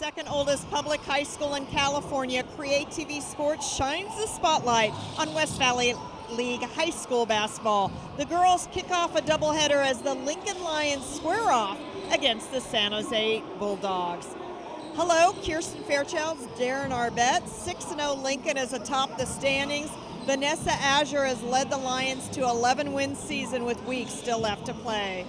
second oldest public high school in California, CreaTV Sports shines the spotlight on West Valley League high school basketball. The girls kick off a doubleheader as the Lincoln Lions square off against the San Jose Bulldogs. Hello, Kirsten Fairchild's Darren Arbette. 6-0 Lincoln is atop the standings. Vanessa Azure has led the Lions to 11-win season with weeks still left to play.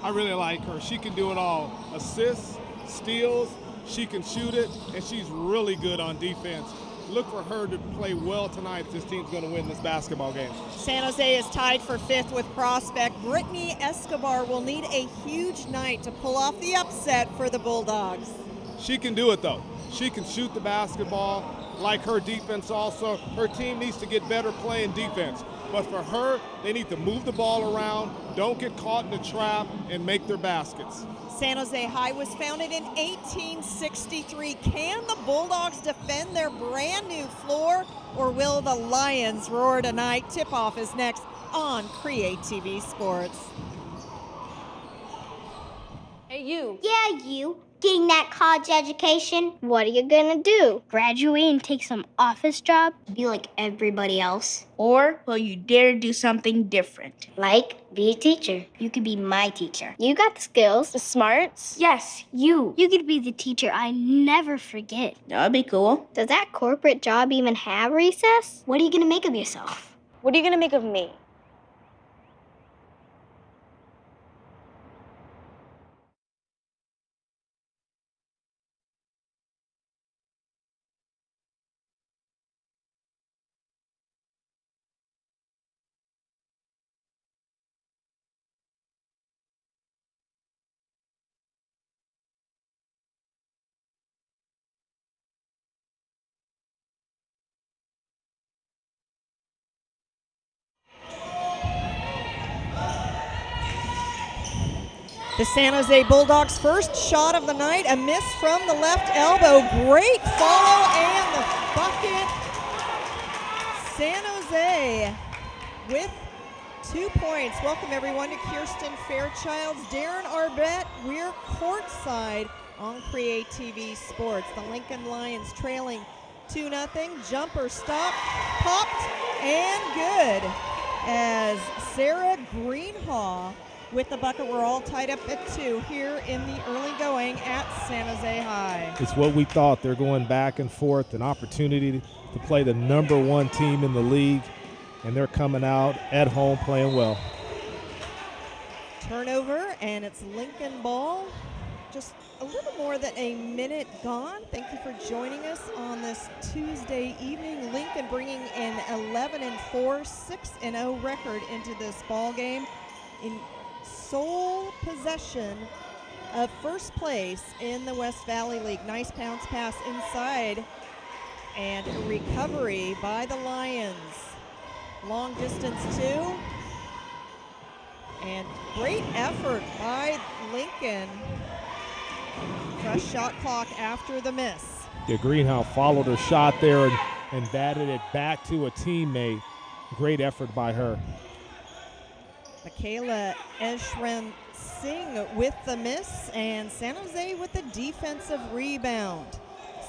I really like her. She can do it all. Assists, steals, she can shoot it, and she's really good on defense. Look for her to play well tonight if this team's going to win this basketball game. San Jose is tied for 5th with Prospect. Brittany Escobar will need a huge night to pull off the upset for the Bulldogs. She can do it, though. She can shoot the basketball. Like her defense also. Her team needs to get better playing defense. But for her, they need to move the ball around, don't get caught in the trap, and make their baskets. San Jose High was founded in 1863. Can the Bulldogs defend their brand new floor, or will the Lions roar tonight? Tip-off is next on CreaTV Sports. Hey, you. Yeah, you. Getting that college education, what are you gonna do? Graduate and take some office job? Be like everybody else? Or will you dare do something different? Like, be a teacher. You could be my teacher. You got the skills. The smarts? Yes, you. You could be the teacher I never forget. That would be cool. Does that corporate job even have recess? What are you gonna make of yourself? What are you gonna make of me? The San Jose Bulldogs' first shot of the night, a miss from the left elbow. Great follow and the bucket. San Jose with 2 points. Welcome everyone to Kirsten Fairchild's Darren Arbette. We're courtside on CreaTV Sports. The Lincoln Lions trailing 2-0. Jumper stop, popped, and good as Sarah Greenhaw with the bucket. We're all tied up at 2 here in the early going at San Jose High. It's what we thought. They're going back and forth, an opportunity to play the #1 team in the league, and they're coming out at home playing well. Turnover, and it's Lincoln ball. Just a little more than a minute gone. Thank you for joining us on this Tuesday evening. Lincoln bringing an 11-4, 6-0 record into this ball game in sole possession of first place in the West Valley League. Nice bounce pass inside and a recovery by the Lions. Long distance 2. And great effort by Lincoln. Fresh shot clock after the miss. Yeah, Greenhouse followed her shot there and batted it back to a teammate. Great effort by her. Michaela Eshren Singh with the miss, and San Jose with the defensive rebound.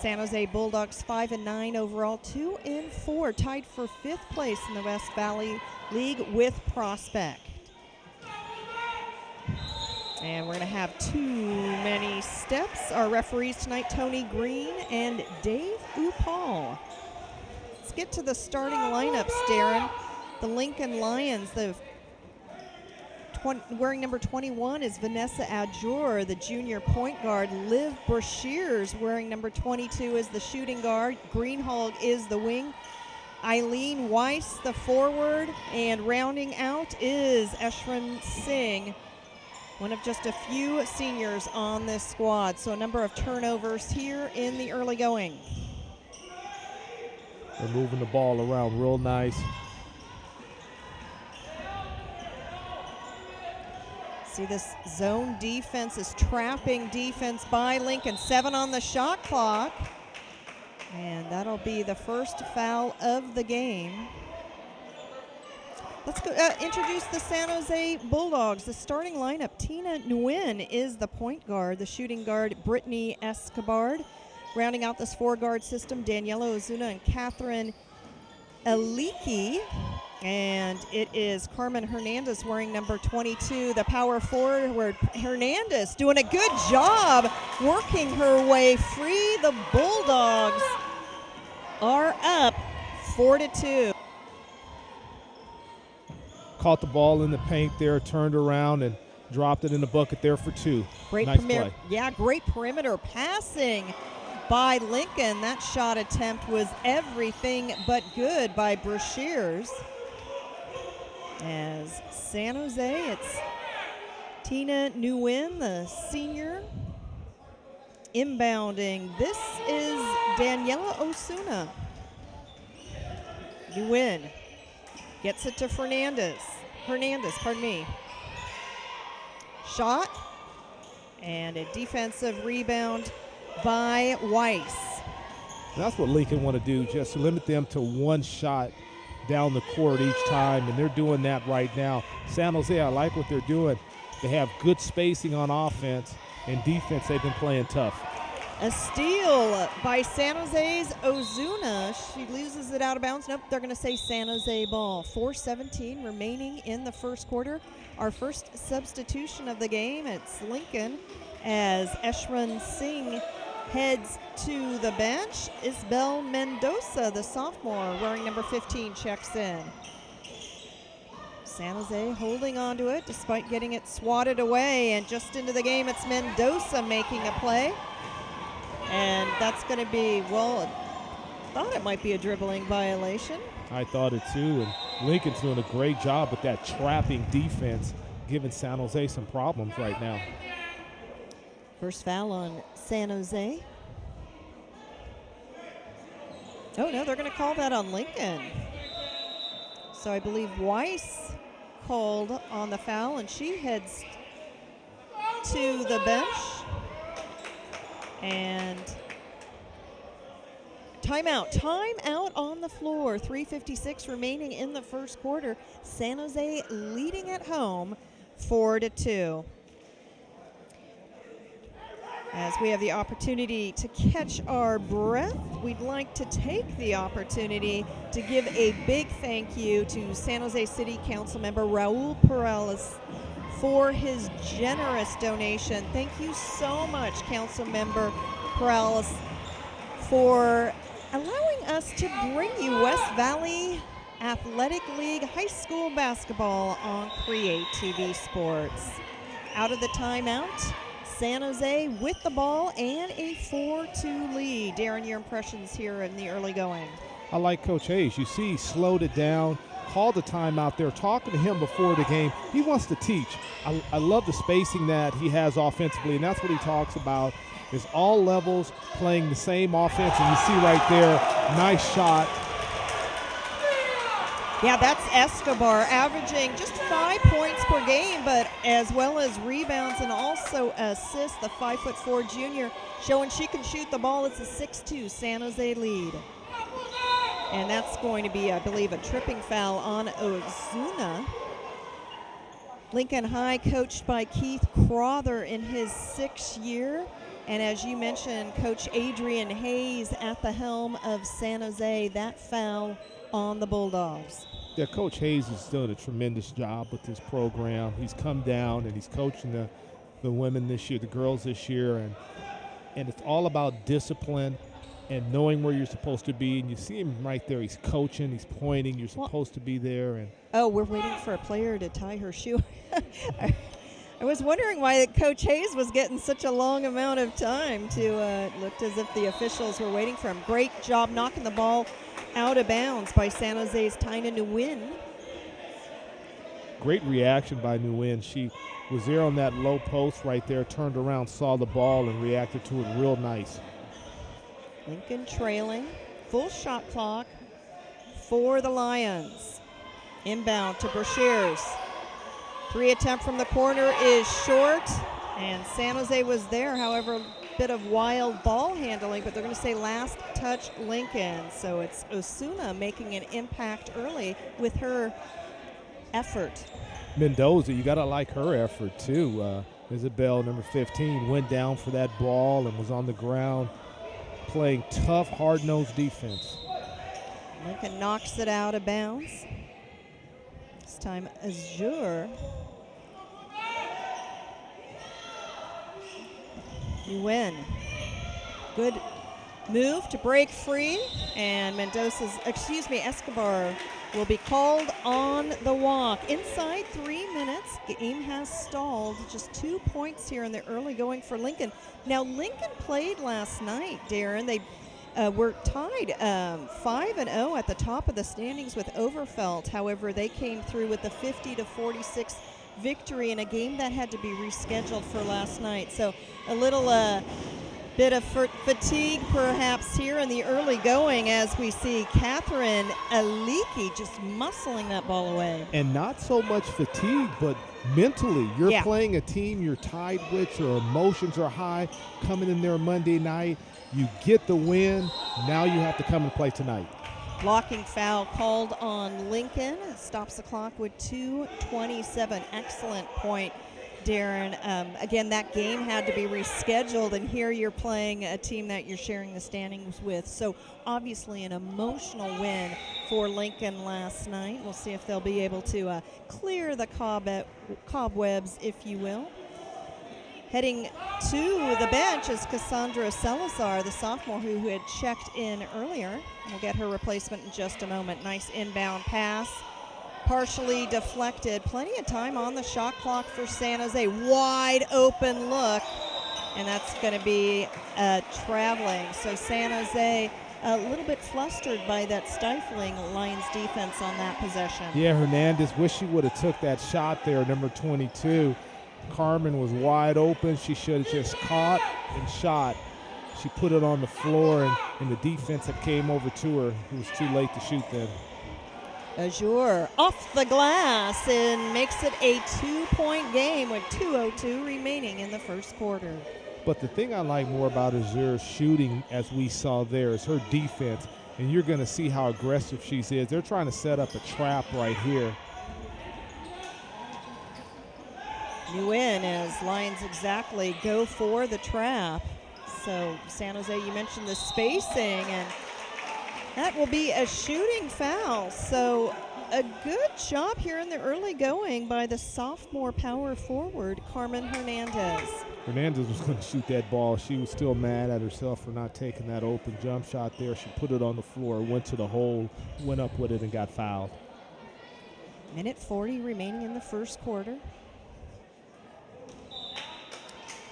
San Jose Bulldogs 5-9 overall, 2-4, tied for 5th place in the West Valley League with Prospect. And we're going to have too many steps. Our referees tonight, Tony Green and Dave Upal. Let's get to the starting lineups, Darren. The Lincoln Lions, wearing number 21 is Vanessa Adjur, the junior point guard. Liv Brashears wearing number 22 is the shooting guard. Greenhalgh is the wing. Eileen Weiss, the forward. And rounding out is Eshren Singh, one of just a few seniors on this squad. So a number of turnovers here in the early going. They're moving the ball around real nice. See, this zone defense is trapping defense by Lincoln. 7 on the shot clock. And that'll be the first foul of the game. Let's go introduce the San Jose Bulldogs. The starting lineup: Tina Nguyen is the point guard. The shooting guard, Brittany Escobar. Rounding out this four-guard system, Daniela Ozuna and Catherine Aliki. And it is Carmen Hernandez wearing number 22, the power forward. Hernandez doing a good job working her way free. The Bulldogs are up 4-2. Caught the ball in the paint there, turned around and dropped it in the bucket there for two. Great nice play. Yeah, great perimeter passing by Lincoln. That shot attempt was everything but good by Brashears. As San Jose, it's Tina Nguyen, the senior, inbounding. This is Daniela Osuna. Nguyen gets it to Hernandez, pardon me. Shot, and a defensive rebound by Weiss. That's what Lincoln want to do, just limit them to one shot down the court each time, and they're doing that right now. San Jose, I like what they're doing. They have good spacing on offense, and defense, they've been playing tough. A steal by San Jose's Ozuna. She loses it out of bounds. Nope, they're going to say San Jose ball. 4:17 remaining in the first quarter. Our first substitution of the game, it's Lincoln, as Eshran Singh heads to the bench. Isabel Mendoza, the sophomore, wearing number 15, checks in. San Jose holding on to it despite getting it swatted away, and just into the game, it's Mendoza making a play. And that's going to be, well, I thought it might be a dribbling violation. I thought it too, and Lincoln's doing a great job with that trapping defense, giving San Jose some problems right now. First foul on San Jose. Oh, no, they're going to call that on Lincoln. So I believe Weiss called on the foul, and she heads to the bench. And timeout on the floor. 3:56 remaining in the first quarter. San Jose leading at home 4-2. As we have the opportunity to catch our breath, we'd like to take the opportunity to give a big thank you to San Jose City Council member Raul Perales for his generous donation. Thank you so much, Council Member Perales, for allowing us to bring you West Valley Athletic League high school basketball on CreaTV Sports. Out of the timeout, San Jose with the ball and a 4-2 lead. Darren, your impressions here in the early going? I like Coach Hayes. You see he slowed it down, called the timeout there, talking to him before the game. He wants to teach. I love the spacing that he has offensively, and that's what he talks about, is all levels playing the same offense. And you see right there, nice shot. Yeah, that's Escobar, averaging just 5 points per game, but as well as rebounds and also assists. The 5'4" junior showing she can shoot the ball. It's a 6-2 San Jose lead. And that's going to be, I believe, a tripping foul on Ozuna. Lincoln High, coached by Keith Crowther in his 6th year. And as you mentioned, Coach Adrian Hayes at the helm of San Jose. That foul on the Bulldogs. Yeah, Coach Hayes has done a tremendous job with this program. He's come down and he's coaching the women this year, the girls this year, and it's all about discipline and knowing where you're supposed to be. And you see him right there. He's coaching. He's pointing. You're supposed to be there. And oh, we're waiting for a player to tie her shoe. I was wondering why Coach Hayes was getting such a long amount of time. Looked as if the officials were waiting for him. Great job knocking the ball out of bounds by San Jose's Tina Nguyen. Great reaction by Nguyen. She was there on that low post right there, turned around, saw the ball, and reacted to it real nice. Lincoln trailing, full shot clock for the Lions. Inbound to Brashears. 3 attempt from the corner is short, and San Jose was there. However, a bit of wild ball handling, but they're going to say last touch Lincoln. So it's Osuna making an impact early with her effort. Mendoza, you got to like her effort too. Isabel, number 15, went down for that ball and was on the ground playing tough, hard-nosed defense. Lincoln knocks it out of bounds. This time Azure. You win. Good move to break free, and Escobar will be called on the walk. Inside 3 minutes, game has stalled. Just 2 points here in the early going for Lincoln. Now, Lincoln played last night, Darren. They were tied 5-0 at the top of the standings with Overfelt. However, they came through with the 50-46 victory in a game that had to be rescheduled for last night. So a little bit of fatigue perhaps here in the early going as we see Catherine Aliki just muscling that ball away. And not so much fatigue, but mentally. You're playing a team you're tied with, your emotions are high, coming in there Monday night. You get the win. Now you have to come and play tonight. Blocking foul called on Lincoln. Stops the clock with 2:27. Excellent point, Darren. Again, that game had to be rescheduled, and here you're playing a team that you're sharing the standings with. So obviously an emotional win for Lincoln last night. We'll see if they'll be able to clear the cobwebs, if you will. Heading to the bench is Cassandra Salazar, the sophomore who had checked in earlier. We'll get her replacement in just a moment. Nice inbound pass. Partially deflected. Plenty of time on the shot clock for San Jose. Wide open look. And that's going to be traveling. So San Jose a little bit flustered by that stifling Lions defense on that possession. Yeah, Hernandez wish she would have took that shot there, number 22. Carmen was wide open. She should have just caught and shot. She put it on the floor, and the defense that came over to her, it was too late to shoot then. Azure off the glass and makes it a 2-point game with 2:02 remaining in the first quarter. But the thing I like more about Azure's shooting, as we saw there, is her defense. And you're going to see how aggressive she is. They're trying to set up a trap right here. New in as Lions exactly go for the trap. So San Jose, you mentioned the spacing, and that will be a shooting foul. So a good job here in the early going by the sophomore power forward, Carmen Hernandez. Hernandez was going to shoot that ball. She was still mad at herself for not taking that open jump shot there. She put it on the floor, went to the hole, went up with it, and got fouled. Minute 40 remaining in the first quarter.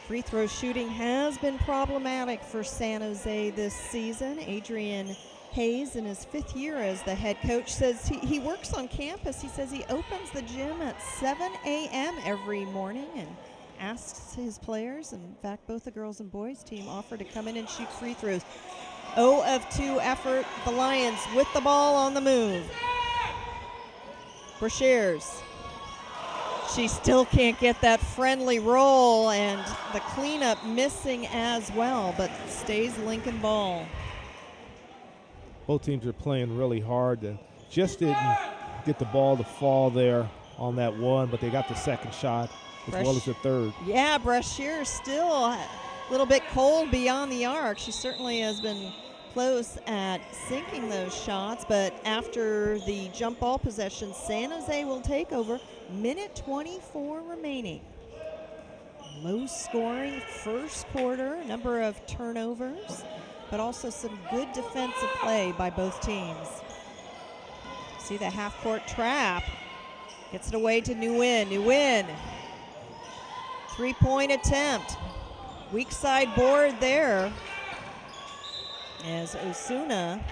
Free throw shooting has been problematic for San Jose this season. Adrian Hayes, in his 5th year as the head coach, says he works on campus. He says he opens the gym at 7 a.m. every morning and asks his players, in fact, both the girls and boys team offer to come in and shoot free throws. 0 of 2 effort. The Lions with the ball on the move. Brashears. She still can't get that friendly roll, and the cleanup missing as well, but stays Lincoln ball. Both teams are playing really hard and just didn't get the ball to fall there on that one, but they got the second shot as well as the third. Yeah, Brashear still a little bit cold beyond the arc. She certainly has been close at sinking those shots, but after the jump ball possession, San Jose will take over. Minute 24 remaining. Low scoring first quarter, number of turnovers, but also some good defensive play by both teams. See the half-court trap. Gets it away to Nguyen. Nguyen. 3-point attempt. Weak side board there. As Osuna,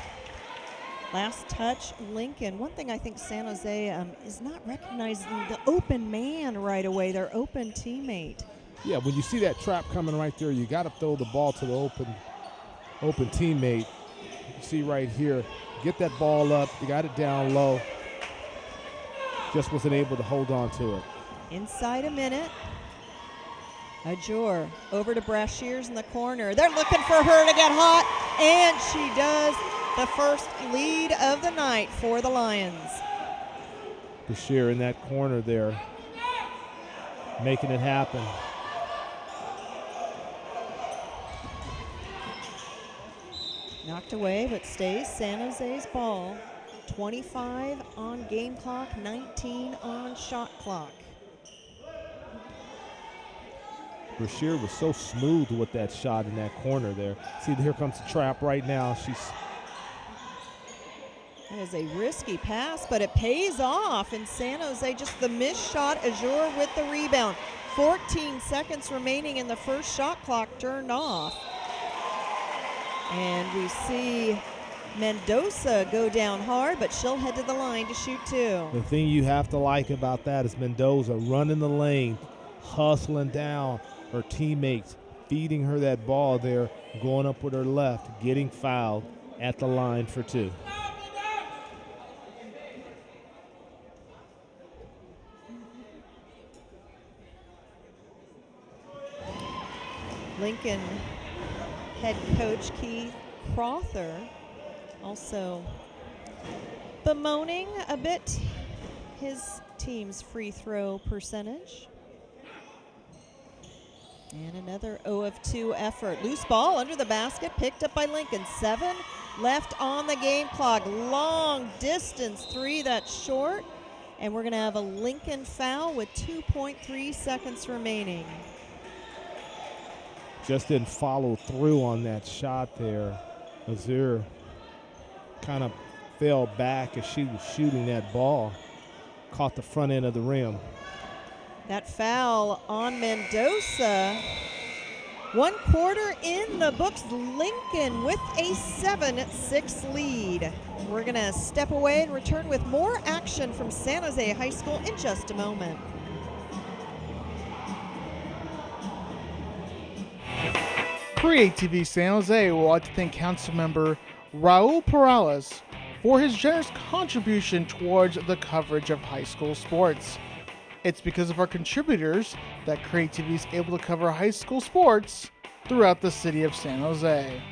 last touch, Lincoln. One thing I think San Jose is not recognizing the open man right away, their open teammate. Yeah, when you see that trap coming right there, you got to throw the ball to the open teammate. You see right here, get that ball up, you got it down low. Just wasn't able to hold on to it. Inside a minute. Ajor over to Brashears in the corner. They're looking for her to get hot, and she does. The first lead of the night for the Lions. Bashir in that corner there, making it happen. Knocked away, but stays San Jose's ball. 25 on game clock, 19 on shot clock. Bashir was so smooth with that shot in that corner there. See, here comes the trap right now. That is a risky pass, but it pays off. And San Jose, just the missed shot, Azure with the rebound. 14 seconds remaining in the first shot clock turned off. And we see Mendoza go down hard, but she'll head to the line to shoot two. The thing you have to like about that is Mendoza running the lane, hustling down her teammates, feeding her that ball there, going up with her left, getting fouled at the line for two. Lincoln head coach Keith Crother also bemoaning a bit his team's free throw percentage. And another 0 of 2 effort. Loose ball under the basket, picked up by Lincoln. 7 left on the game clock. Long distance three, that's short. And we're gonna have a Lincoln foul with 2.3 seconds remaining. Just didn't follow through on that shot there. Azure kind of fell back as she was shooting that ball. Caught the front end of the rim. That foul on Mendoza. 1/4 in the books. Lincoln with a 7-6 lead. We're gonna step away and return with more action from San Jose High School in just a moment. CreaTV San Jose would like to thank Councilmember Raul Perales for his generous contribution towards the coverage of high school sports. It's because of our contributors that CreaTV is able to cover high school sports throughout the city of San Jose.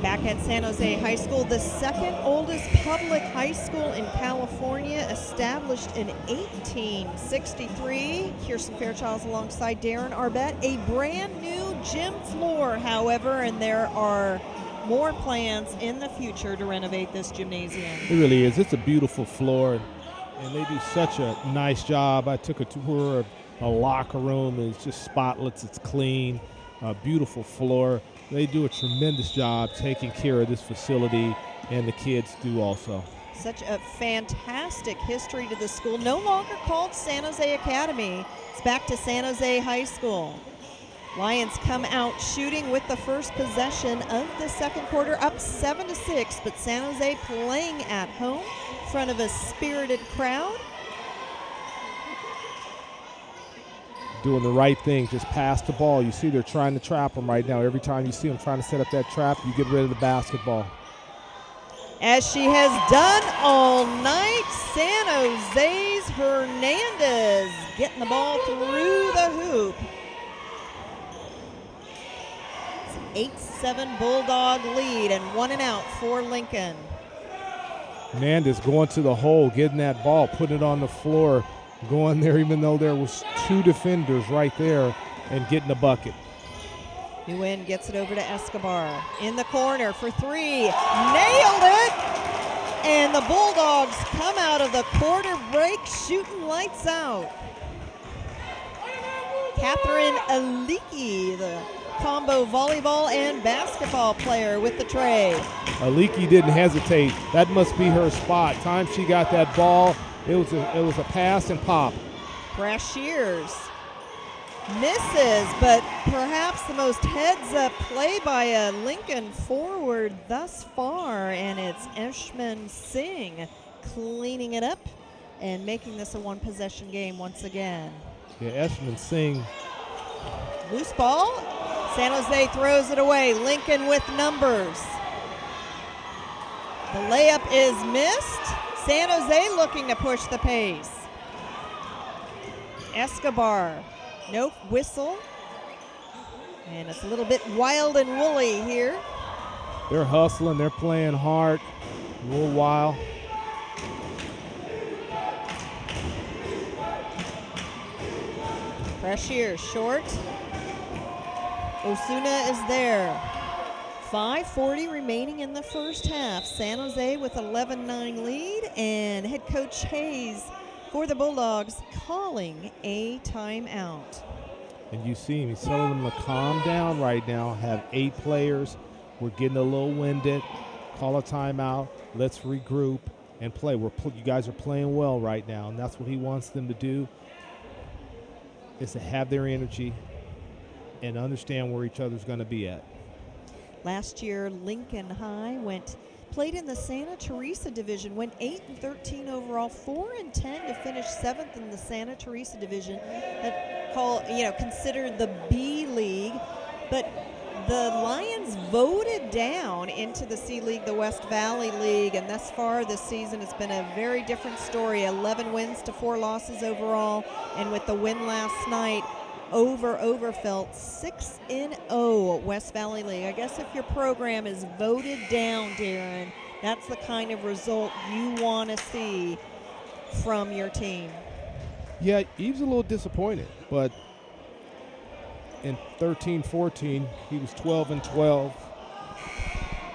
Back at San Jose High School, the second oldest public high school in California, established in 1863. Kirsten Fairchild's alongside Darren Arbett. A brand new gym floor, however, and there are more plans in the future to renovate this gymnasium. It really is. It's a beautiful floor, and they do such a nice job. I took a tour of a locker room. It's just spotless. It's clean. A beautiful floor. They do a tremendous job taking care of this facility, and the kids do also. Such a fantastic history to the school. No longer called San Jose Academy. It's back to San Jose High School. Lions come out shooting with the first possession of the second quarter, up 7-6, but San Jose playing at home in front of a spirited crowd. Doing the right thing, just pass the ball. You see they're trying to trap them right now. Every time you see them trying to set up that trap, you get rid of the basketball. As she has done all night, San Jose's Hernandez getting the ball through the hoop. It's 8-7 Bulldog lead and 1 and out for Lincoln. Hernandez going to the hole, getting that ball, putting it on the floor, going there even though there was 2 defenders right there, and getting the bucket. Nguyen gets it over to Escobar. In the corner for 3. Nailed it! And the Bulldogs come out of the quarter break shooting lights out. Catherine Aliki, the combo volleyball and basketball player, with the tray. Aliki didn't hesitate. That must be her spot. Time she got that ball, it was a pass and pop. Brashears misses, but perhaps the most heads-up play by a Lincoln forward thus far, and it's Eshman Singh cleaning it up and making this a one-possession game once again. Yeah, Eshman Singh. Loose ball. San Jose throws it away. Lincoln with numbers. The layup is missed. San Jose looking to push the pace. Escobar. No whistle. And it's a little bit wild and woolly here. They're hustling. They're playing hard. A little wild. Brashear short. Osuna is there. 5:40 remaining in the first half. San Jose with 11-9 lead, and head coach Hayes for the Bulldogs calling a timeout. And you see him. He's telling them to calm down right now. Have 8 players. We're getting a little winded. Call a timeout. Let's regroup and play. You guys are playing well right now, and that's what he wants them to do, is to have their energy and understand where each other's going to be at. Last year, Lincoln High played in the Santa Teresa division, went 8-13 overall, 4-10 to finish 7th in the Santa Teresa division. Considered the B League, but the Lions voted down into the C League, the West Valley League, and thus far this season it's been a very different story. 11 wins to 4 losses overall, and with the win last night over Overfelt, 6-0 West Valley League. I guess if your program is voted down, Darren, that's the kind of result you want to see from your team. Yeah, he was a little disappointed, but in 13-14, he was 12-12.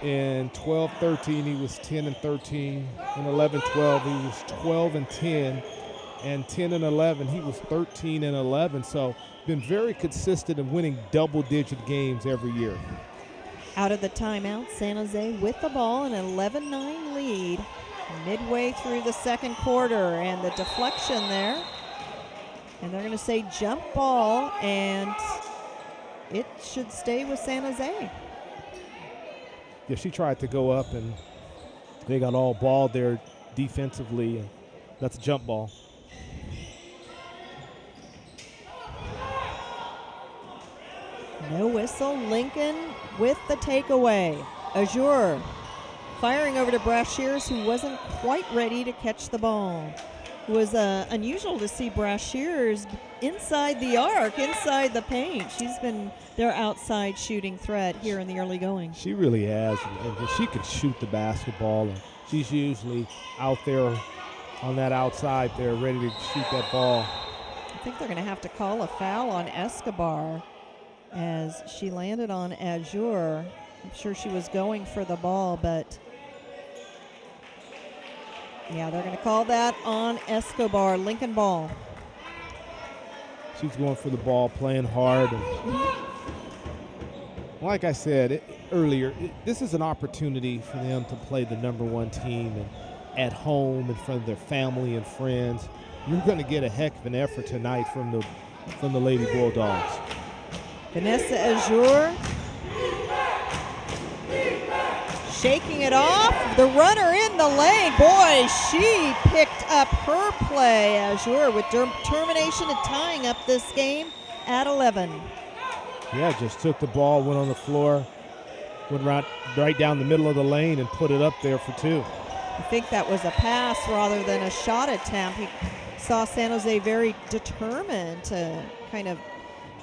In 12-13, he was 10-13. In 11-12, he was 12-10. And 10-11, he was 13-11. So been very consistent in winning double-digit games every year. Out of the timeout, San Jose with the ball, an 11-9 lead midway through the second quarter, and the deflection there. And they're going to say jump ball, and it should stay with San Jose. Yeah, she tried to go up, and they got all ball there defensively, and that's a jump ball. No whistle. Lincoln with the takeaway. Azure firing over to Brashears, who wasn't quite ready to catch the ball. It was unusual to see Brashears inside the arc, inside the paint. She's been their outside shooting threat here in the early going. She really has. And she can shoot the basketball, and she's usually out there on that outside there ready to shoot that ball. I think they're going to have to call a foul on Escobar as she landed on Azure. I'm sure she was going for the ball, but yeah, they're going to call that on Escobar. Lincoln ball. She's going for the ball, playing hard. And like I said earlier, this is an opportunity for them to play the #1 team and at home in front of their family and friends. You're going to get a heck of an effort tonight from the Lady Bulldogs. Vanessa Azure shaking it off. The runner in the lane. Boy, she picked up her play. Azure with determination and tying up this game at 11. Yeah, just took the ball, went on the floor, went right down the middle of the lane and put it up there for 2. I think that was a pass rather than a shot attempt. He saw San Jose very determined to kind of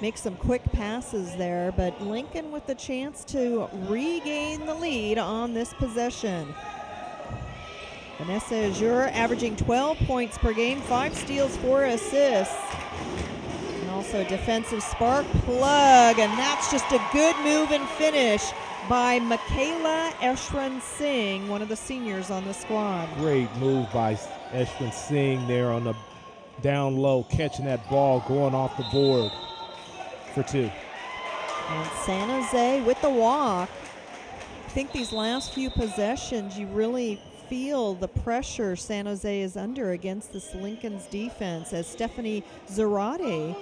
make some quick passes there, but Lincoln with the chance to regain the lead on this possession. Vanessa Azure averaging 12 points per game, 5 steals, 4 assists. And also a defensive spark plug, and that's just a good move and finish by Michaela Eshran Singh, one of the seniors on the squad. Great move by Eshran Singh there on the down low, catching that ball, going off the board for 2. And San Jose with the walk. I think these last few possessions, you really feel the pressure San Jose is under against this Lincoln's defense, as Stephanie Zarate,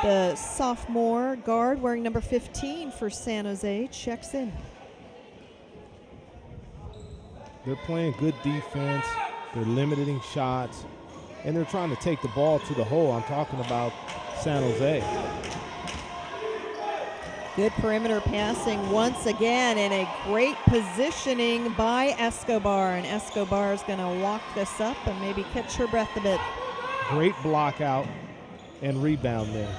the sophomore guard wearing number 15 for San Jose, checks in. They're playing good defense. They're limiting shots, and they're trying to take the ball to the hole. I'm talking about San Jose. Good perimeter passing once again, and a great positioning by Escobar. And Escobar is going to walk this up and maybe catch her breath a bit. Great block out and rebound there.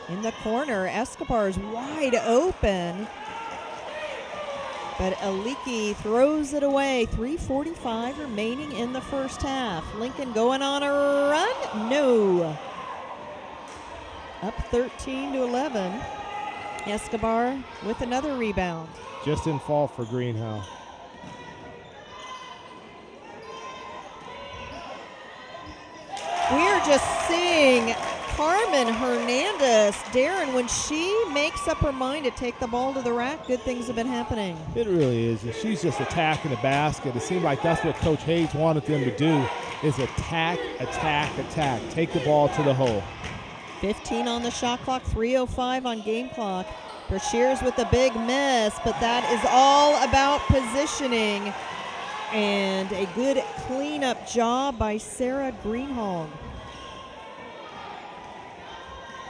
In the corner, Escobar's wide open. But Aliki throws it away. 3:45 remaining in the first half. Lincoln going on a run? No. Up 13-11. Escobar with another rebound. Just didn't fall for Greenhow. We're just seeing Carmen Hernandez, Darren, when she makes up her mind to take the ball to the rack, good things have been happening. It really is. And she's just attacking the basket. It seemed like that's what Coach Hayes wanted them to do, is attack, attack, attack. Take the ball to the hole. 15 on the shot clock, 3:05 on game clock. Brashears with a big miss, but that is all about positioning. And a good cleanup job by Sarah Greenhalgh.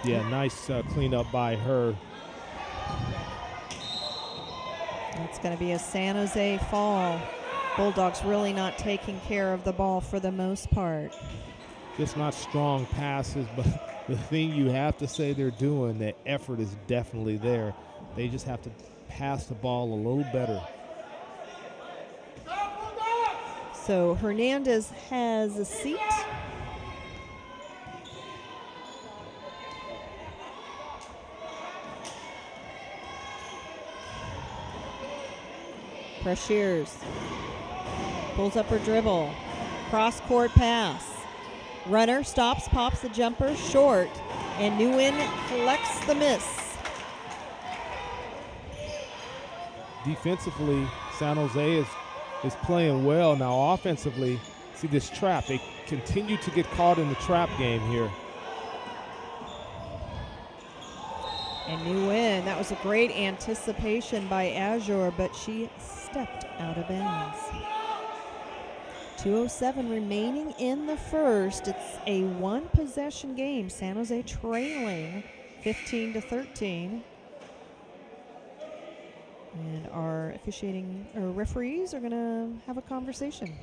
Yeah, nice cleanup by her. It's going to be a San Jose fall. Bulldogs really not taking care of the ball for the most part. Just not strong passes, but the thing you have to say they're doing, the effort is definitely there. They just have to pass the ball a little better. So Hernandez has a seat. Brashears pulls up her dribble. Cross-court pass. Runner stops, pops the jumper, short, and Nguyen collects the miss. Defensively, San Jose is playing well. Now offensively, see this trap. They continue to get caught in the trap game here. And Nguyen, that was a great anticipation by Azure, but she stepped out of bounds. 2:07 remaining in the first. It's a one-possession game. San Jose trailing 15-13. And our officiating or referees are going to have a conversation.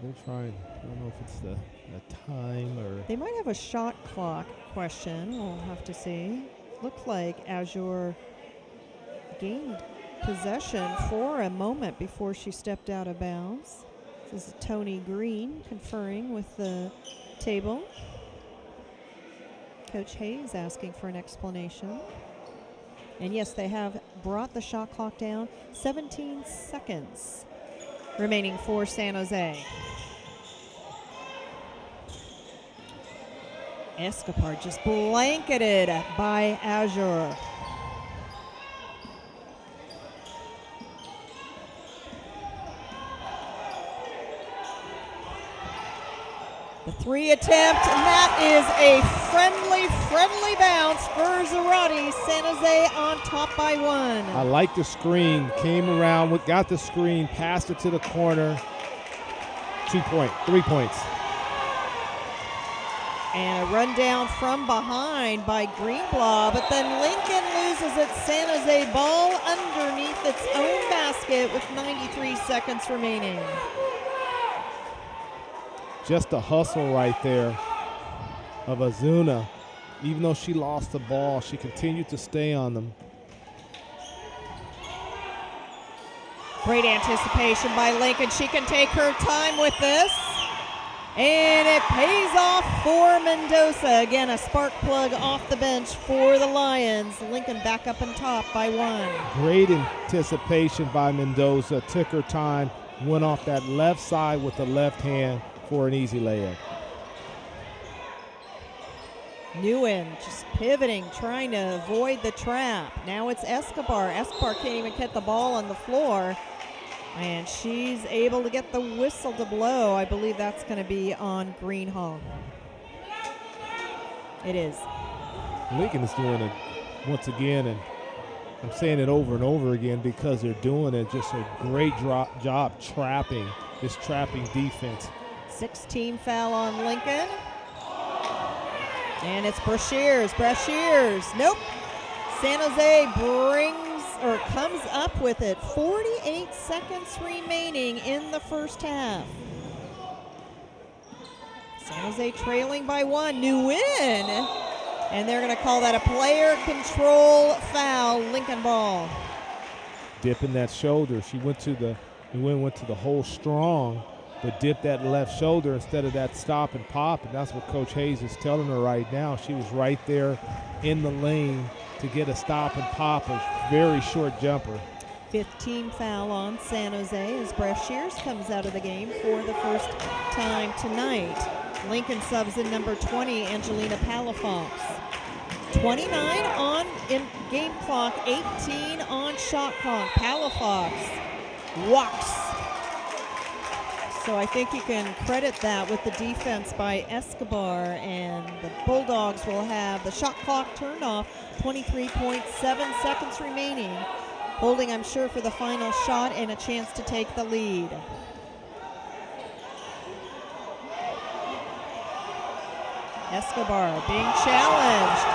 They're trying. I don't know if it's the time or. They might have a shot clock question. We'll have to see. Looked like Azure gained possession for a moment before she stepped out of bounds. This is Tony Green conferring with the table. Coach Hayes asking for an explanation. And yes, they have brought the shot clock down. 17 seconds remaining for San Jose. Escobar just blanketed by Azure. The three attempt, and that is a friendly bounce for Zarate. San Jose on top by one. I like the screen. Came around, got the screen, passed it to the corner. 3 points. And a run down from behind by Greenblaw, but then Lincoln loses it. San Jose ball underneath its own basket with 93 seconds remaining. Just a hustle right there of Azuna. Even though she lost the ball, she continued to stay on them. Great anticipation by Lincoln. She can take her time with this. And it pays off for Mendoza. Again, a spark plug off the bench for the Lions. Lincoln back up on top by one. Great anticipation by Mendoza. Took her time, went off that left side with the left hand for an easy layup. Nguyen just pivoting, trying to avoid the trap. Now it's Escobar. Escobar can't even get the ball on the floor. And she's able to get the whistle to blow. I believe that's going to be on Greenhalgh. It is. Lincoln is doing it once again, and I'm saying it over and over again because they're doing it. Just a great job trapping, this trapping defense. 16 foul on Lincoln. And it's Brashears. Nope. San Jose or comes up with it. 48 seconds remaining in the first half. San Jose trailing by 1. New in. And they're going to call that a player control foul. Lincoln ball. Dipping that shoulder. She went to the whole strong, but dipped that left shoulder instead of that stop and pop. And that's what Coach Hayes is telling her right now. She was right there in the lane to get a stop and pop, a very short jumper. 15 foul on San Jose as Brashears comes out of the game for the first time tonight. Lincoln subs in number 20, Angelina Palafox. 29 on in game clock, 18 on shot clock. Palafox walks. So I think you can credit that with the defense by Escobar, and the Bulldogs will have the shot clock turned off. 23.7 seconds remaining. Holding, I'm sure, for the final shot and a chance to take the lead. Escobar being challenged.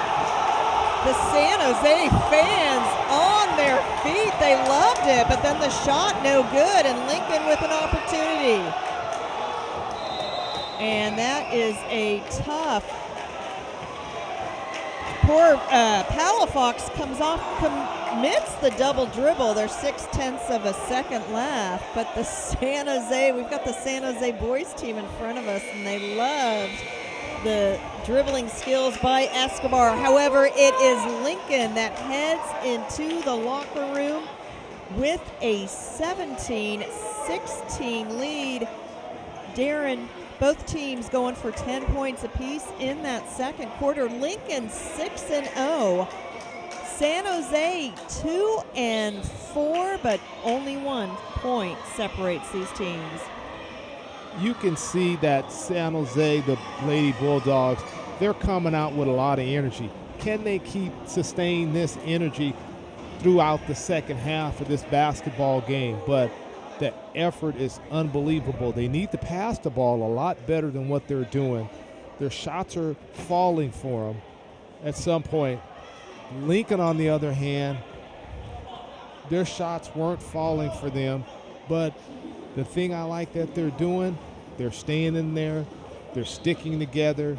The San Jose fans on their feet. They loved it, but then the shot no good, and Lincoln with an opportunity. And that is a tough. Poor Palafox comes off, commits the double dribble. There's 0.6 of a second left, but the San Jose, we've got the San Jose boys team in front of us, and they loved the dribbling skills by Escobar. However, it is Lincoln that heads into the locker room with a 17-16 lead. Darren, both teams going for 10 points apiece in that second quarter. Lincoln 6-0. San Jose 2-4, but only 1 point separates these teams. You can see that San Jose, the Lady Bulldogs, they're coming out with a lot of energy. Can they sustain this energy throughout the second half of this basketball game? But the effort is unbelievable. They need to pass the ball a lot better than what they're doing. Their shots are falling for them at some point. Lincoln, on the other hand, their shots weren't falling for them, but the thing I like that they're doing, they're staying in there, they're sticking together,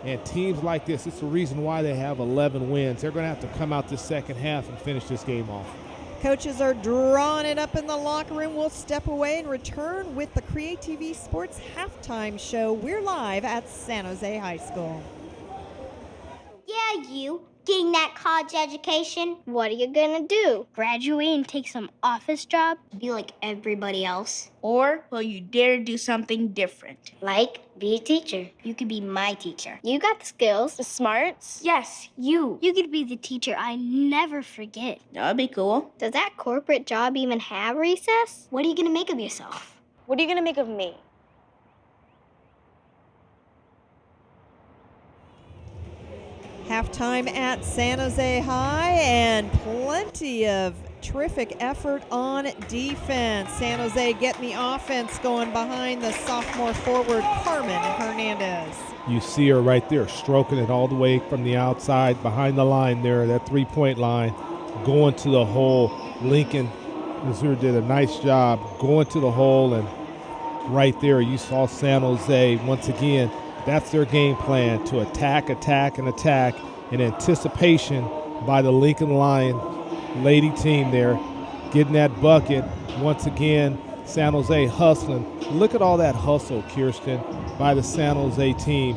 and teams like this, it's the reason why they have 11 wins. They're going to have to come out this second half and finish this game off. Coaches are drawing it up in the locker room. We'll step away and return with the CreaTV Sports Halftime Show. We're live at San Jose High School. Yeah, you. Getting that college education, what are you gonna do? Graduate and take some office job? Be like everybody else? Or will you dare do something different? Like, be a teacher. You could be my teacher. You got the skills. The smarts? Yes, you. You could be the teacher I never forget. That'd be cool. Does that corporate job even have recess? What are you gonna make of yourself? What are you gonna make of me? Halftime at San Jose High, and plenty of terrific effort on defense. San Jose getting the offense going behind the sophomore forward Carmen Hernandez. You see her right there stroking it all the way from the outside behind the line there, that three-point line, going to the hole. Lincoln did a nice job going to the hole, and right there you saw San Jose once again. That's their game plan, to attack, in anticipation by the Lincoln Lion lady team there, getting that bucket. Once again, San Jose hustling. Look at all that hustle, Kirsten, by the San Jose team.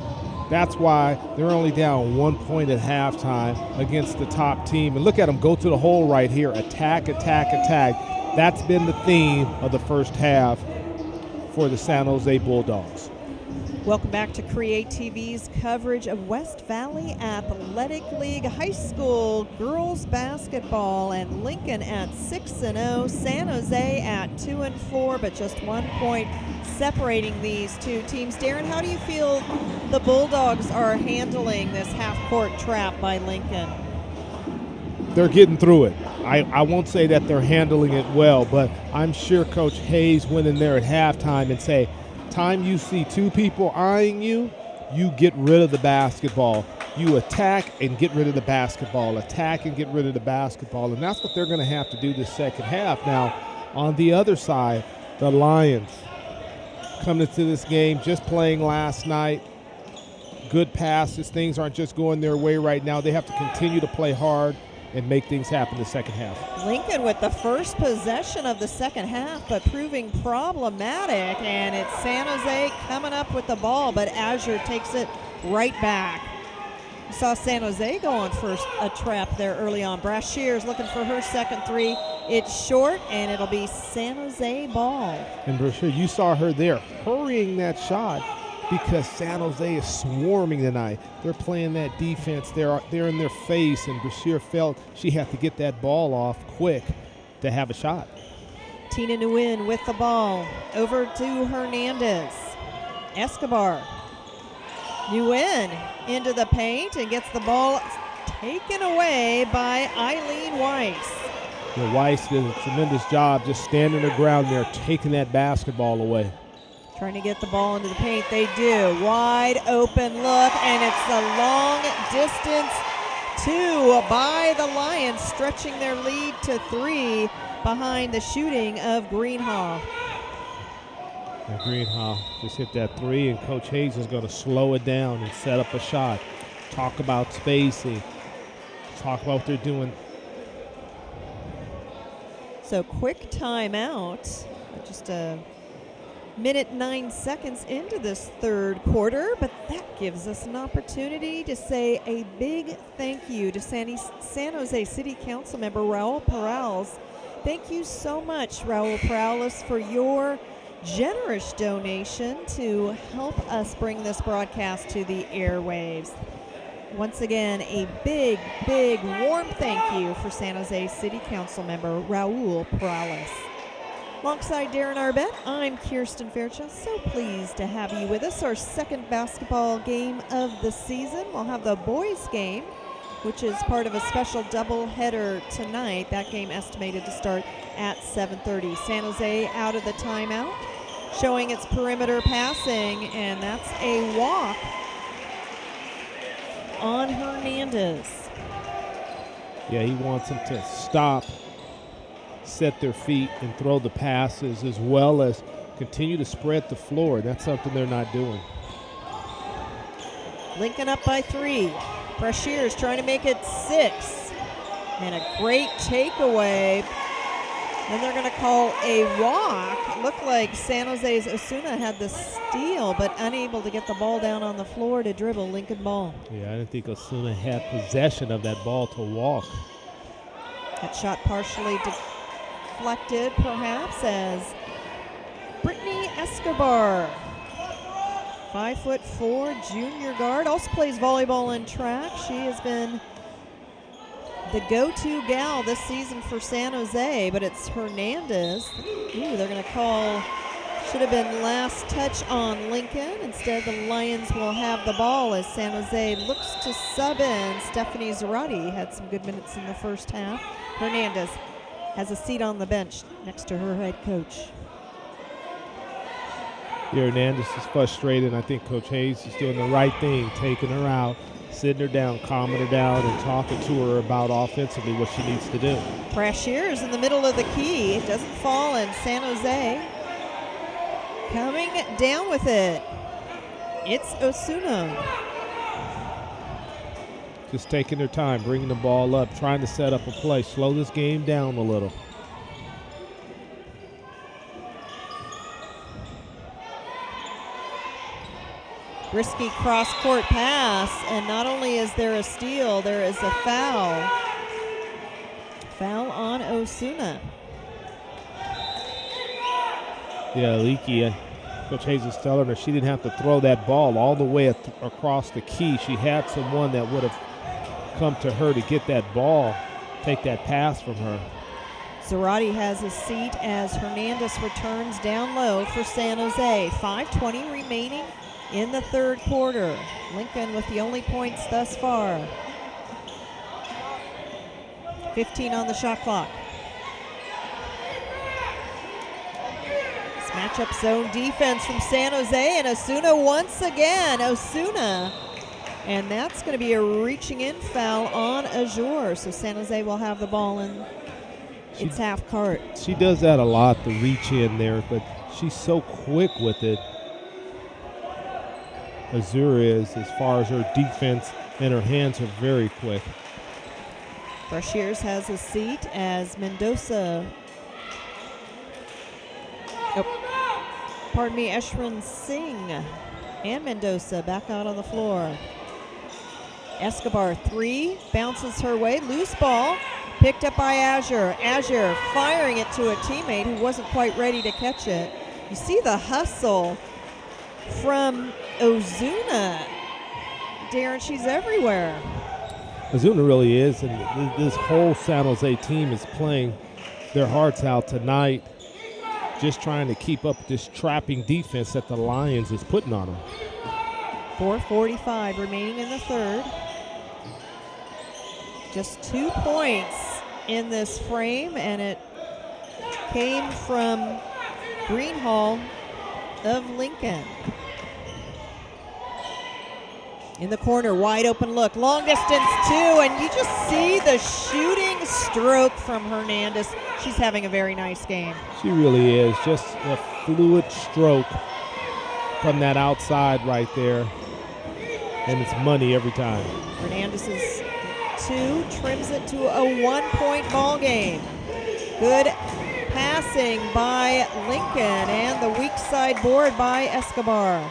That's why they're only down 1 point at halftime against the top team. And look at them go to the hole right here. Attack. That's been the theme of the first half for the San Jose Bulldogs. Welcome back to CreaTV's coverage of West Valley Athletic League High School girls basketball, and Lincoln at 6-0, San Jose at 2-4, but just 1 point separating these two teams. Darren, how do you feel the Bulldogs are handling this half-court trap by Lincoln? They're getting through it. I won't say that they're handling it well, but I'm sure Coach Hayes went in there at halftime and say, time you see two people eyeing you, you get rid of the basketball. You attack and get rid of the basketball, attack and get rid of the basketball, and that's what they're going to have to do this second half. Now, on the other side, the Lions coming into this game, just playing last night, good passes. Things aren't just going their way right now. They have to continue to play hard and make things happen the second half. Lincoln with the first possession of the second half, but proving problematic, and it's San Jose coming up with the ball, but Azure takes it right back. We saw San Jose going for a trap there early on. Brashear's looking for her second three. It's short, and it'll be San Jose ball. And Brashear, you saw her there hurrying that shot because San Jose is swarming tonight. They're playing that defense. They're in their face, and Brashear felt she had to get that ball off quick to have a shot. Tina Nguyen with the ball. Over to Hernandez. Escobar. Nguyen into the paint and gets the ball taken away by Eileen Weiss. Weiss did a tremendous job just standing her ground there, taking that basketball away. Trying to get the ball into the paint. They do. Wide open look, and it's a long distance two by the Lions, stretching their lead to three behind the shooting of Greenhaw. And Greenhaw just hit that three, and Coach Hayes is going to slow it down and set up a shot. Talk about spacing. Talk about what they're doing. So quick timeout. Just a minute 9 seconds into this third quarter, but that gives us an opportunity to say a big thank you to San Jose City Council member Raul Perales. Thank you so much, Raul Perales, for your generous donation to help us bring this broadcast to the airwaves. Once again, a big, big, warm thank you for San Jose City Council member Raul Perales. Alongside Darren Arbett, I'm Kirsten Fairchild. So pleased to have you with us. Our second basketball game of the season. We'll have the boys game, which is part of a special doubleheader tonight. That game estimated to start at 7:30. San Jose out of the timeout, showing its perimeter passing, and that's a walk on Hernandez. Yeah, he wants them to stop, set their feet, and throw the passes, as well as continue to spread the floor. That's something they're not doing. Lincoln up by three. Brashear's trying to make it 6. And a great takeaway. And they're going to call a walk. It looked like San Jose's Osuna had the steal, but unable to get the ball down on the floor to dribble. Lincoln ball. Yeah, I didn't think Osuna had possession of that ball to walk. That shot partially deflected, perhaps, as Brittany Escobar, 5'4" junior guard, also plays volleyball and track. She has been the go-to gal this season for San Jose, but it's Hernandez. Ooh, they're going to call, should have been last touch on Lincoln. Instead, the Lions will have the ball as San Jose looks to sub in. Stephanie Zarate had some good minutes in the first half. Hernandez has a seat on the bench next to her head coach. Yeah, Hernandez is frustrated. I think Coach Hayes is doing the right thing, taking her out, sitting her down, calming her down, and talking to her about offensively what she needs to do. Brashear is in the middle of the key. It doesn't fall, and San Jose coming down with it. It's Osuna. Just taking their time, bringing the ball up, trying to set up a play, slow this game down a little. Risky cross-court pass, and not only is there a steal, there is a foul. Foul on Osuna. Yeah, Leaky, Coach Hayes is telling her she didn't have to throw that ball all the way across the key. She had someone that would have come to her to get that ball, take that pass from her. Zarate has a seat as Hernandez returns down low for San Jose. 5:20 remaining in the third quarter. Lincoln with the only points thus far. 15 on the shot clock. This matchup zone defense from San Jose, and Osuna once again. Osuna And that's going to be a reaching in foul on Azure. So San Jose will have the ball in its half court. She does that a lot, the reach in there, but she's so quick with it. Azure is, as far as her defense, and her hands are very quick. Brashears has a seat as Mendoza. Eshrin Singh and Mendoza back out on the floor. Escobar 3, bounces her way, loose ball, picked up by Azure. Azure firing it to a teammate who wasn't quite ready to catch it. You see the hustle from Ozuna. Darren, she's everywhere. Ozuna really is, and this whole San Jose team is playing their hearts out tonight, just trying to keep up this trapping defense that the Lions is putting on them. 4:45 remaining in the third. Just 2 points in this frame, and it came from Greenhall of Lincoln. In the corner, wide open look, long distance two, and you just see the shooting stroke from Hernandez. She's having a very nice game. She really is, just a fluid stroke from that outside right there, and it's money every time. Hernandez's 2 trims it to a 1-point ball game. Good passing by Lincoln, and the weak side board by Escobar.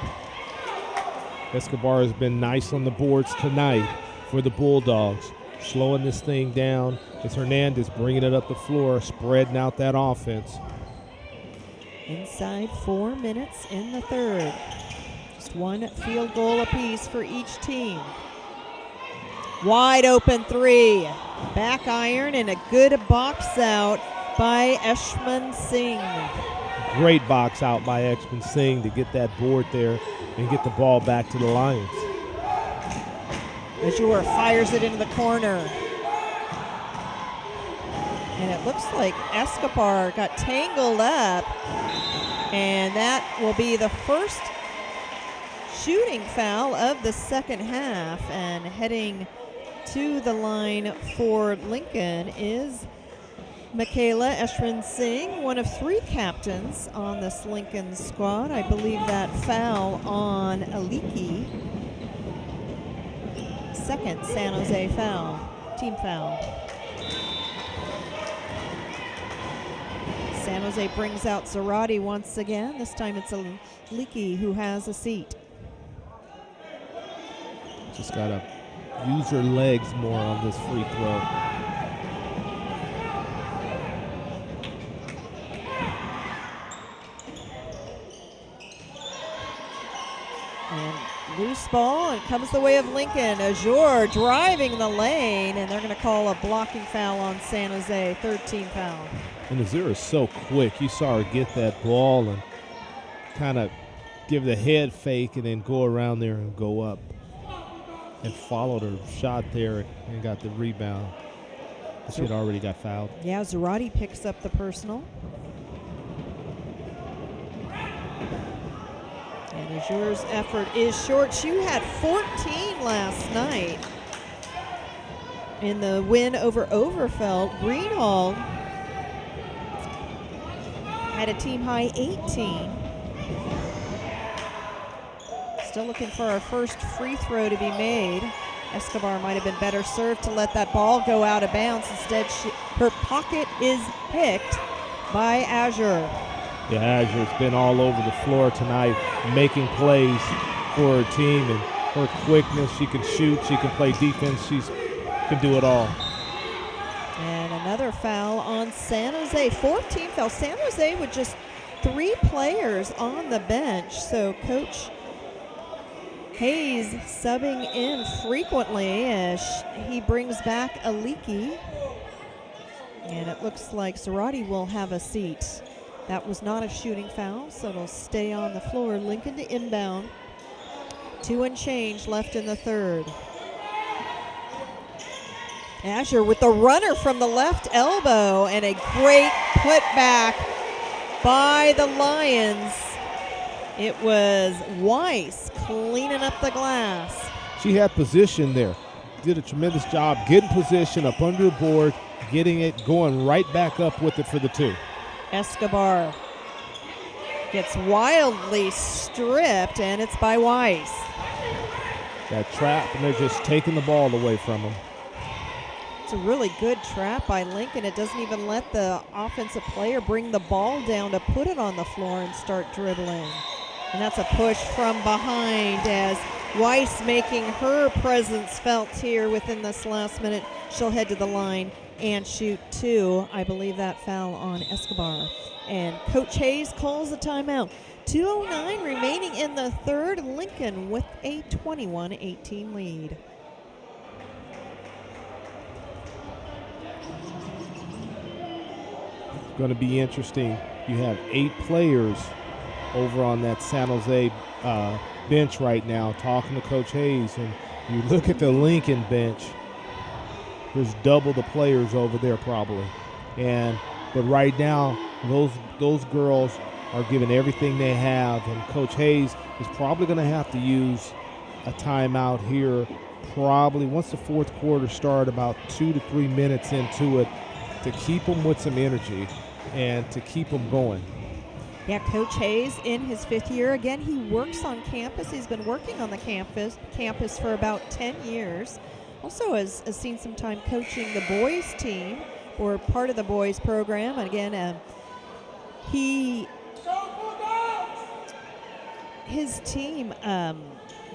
Escobar has been nice on the boards tonight for the Bulldogs, slowing this thing down. It's Hernandez bringing it up the floor, spreading out that offense. Inside 4 minutes in the third. Just 1 field goal apiece for each team. Wide open 3. Back iron and a good box out by Eshman Singh. Great box out by Eshman Singh to get that board there and get the ball back to the Lions. Azure fires it into the corner. And it looks like Escobar got tangled up. And that will be the first shooting foul of the second half. And heading to the line for Lincoln is Michaela Eshrin Singh, one of 3 captains on this Lincoln squad. I believe that foul on Aliki. Second San Jose foul, team foul. San Jose brings out Zarate once again. This time it's Aliki who has a seat. Just got to use her legs more on this free throw. And loose ball, and comes the way of Lincoln. Azure driving the lane, and they're going to call a blocking foul on San Jose, 3rd team foul. And Azure is so quick. You saw her get that ball and kind of give the head fake and then go around there and go up. And followed her shot there and got the rebound. She had already got fouled. Yeah, Zarate picks up the personal. And Azure's effort is short. She had 14 last night in the win over Overfeld. Greenhall had a team high 18. Still looking for our first free throw to be made. Escobar might have been better served to let that ball go out of bounds. Instead, her pocket is picked by Azure. Yeah, Azure's been all over the floor tonight, making plays for her team, and her quickness, she can shoot, she can play defense, she can do it all. And another foul on San Jose, 14 foul. San Jose with just 3 players on the bench, so Coach Hayes subbing in frequently as he brings back Aliki. And it looks like Zarate will have a seat. That was not a shooting foul, so it'll stay on the floor. Lincoln to inbound. 2 and change left in the third. Azure with the runner from the left elbow, and a great putback by the Lions. It was Weiss cleaning up the glass. she had position there. Did a tremendous job getting position up under the board, getting it, going right back up with it for the 2. Escobar gets wildly stripped, and it's by Weiss. That trap, and they're just taking the ball away from him. It's a really good trap by Lincoln. It doesn't even let the offensive player bring the ball down to put it on the floor and start dribbling. And that's a push from behind as Weiss making her presence felt here within this last minute. She'll head to the line and shoot 2. I believe that foul on Escobar. And Coach Hayes calls a timeout. 2:09 remaining in the third. Lincoln with a 21-18 lead. It's going to be interesting. You have 8 players over on that San Jose bench right now talking to Coach Hayes, and you look at the Lincoln bench, there's double the players over there probably. But right now, those girls are giving everything they have, and Coach Hayes is probably going to have to use a timeout here probably once the fourth quarter starts, about 2 to 3 minutes into it, to keep them with some energy and to keep them going. Yeah, Coach Hayes in his 5th year. Again, he works on campus. He's been working on the campus for about 10 years. Also has seen some time coaching the boys team, or part of the boys program. And again, his team